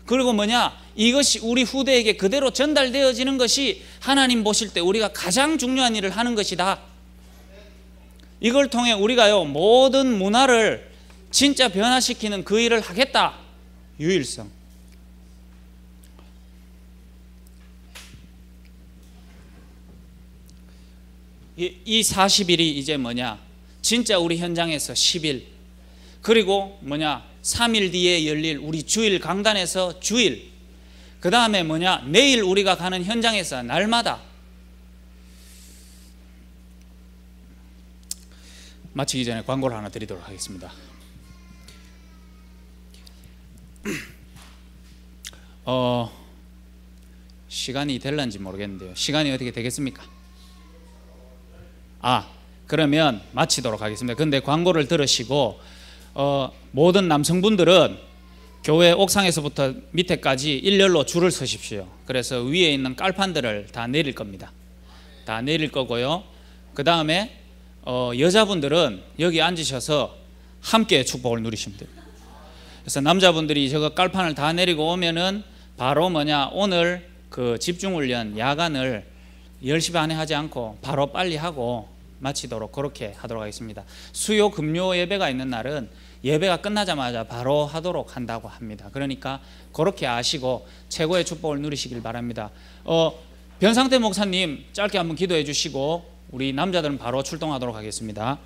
그리고 뭐냐, 이것이 우리 후대에게 그대로 전달되어지는 것이 하나님 보실 때 우리가 가장 중요한 일을 하는 것이다. 이걸 통해 우리가요, 모든 문화를 진짜 변화시키는 그 일을 하겠다. 유일성. 이 40일이 이제 뭐냐, 진짜 우리 현장에서 10일, 그리고 뭐냐 3일 뒤에 열릴 우리 주일 강단에서 주일, 그 다음에 뭐냐 내일 우리가 가는 현장에서 날마다. 마치기 전에 광고를 하나 드리도록 하겠습니다. 시간이 될런지 모르겠는데요. 시간이 어떻게 되겠습니까? 그러면 마치도록 하겠습니다. 그런데 광고를 들으시고 모든 남성분들은 교회 옥상에서부터 밑에까지 일렬로 줄을 서십시오. 그래서 위에 있는 깔판들을 다 내릴 겁니다. 다 내릴 거고요. 그 다음에 여자분들은 여기 앉으셔서 함께 축복을 누리시면 돼요. 그래서 남자분들이 저거 깔판을 다 내리고 오면은 바로 뭐냐, 오늘 그 집중훈련 야간을 10시 반에 하지 않고 바로 빨리 하고 마치도록 그렇게 하도록 하겠습니다. 수요 금요 예배가 있는 날은 예배가 끝나자마자 바로 하도록 한다고 합니다. 그러니까 그렇게 아시고 최고의 축복을 누리시길 바랍니다. 변상태 목사님 짧게 한번 기도해 주시고 우리 남자들은 바로 출동하도록 하겠습니다.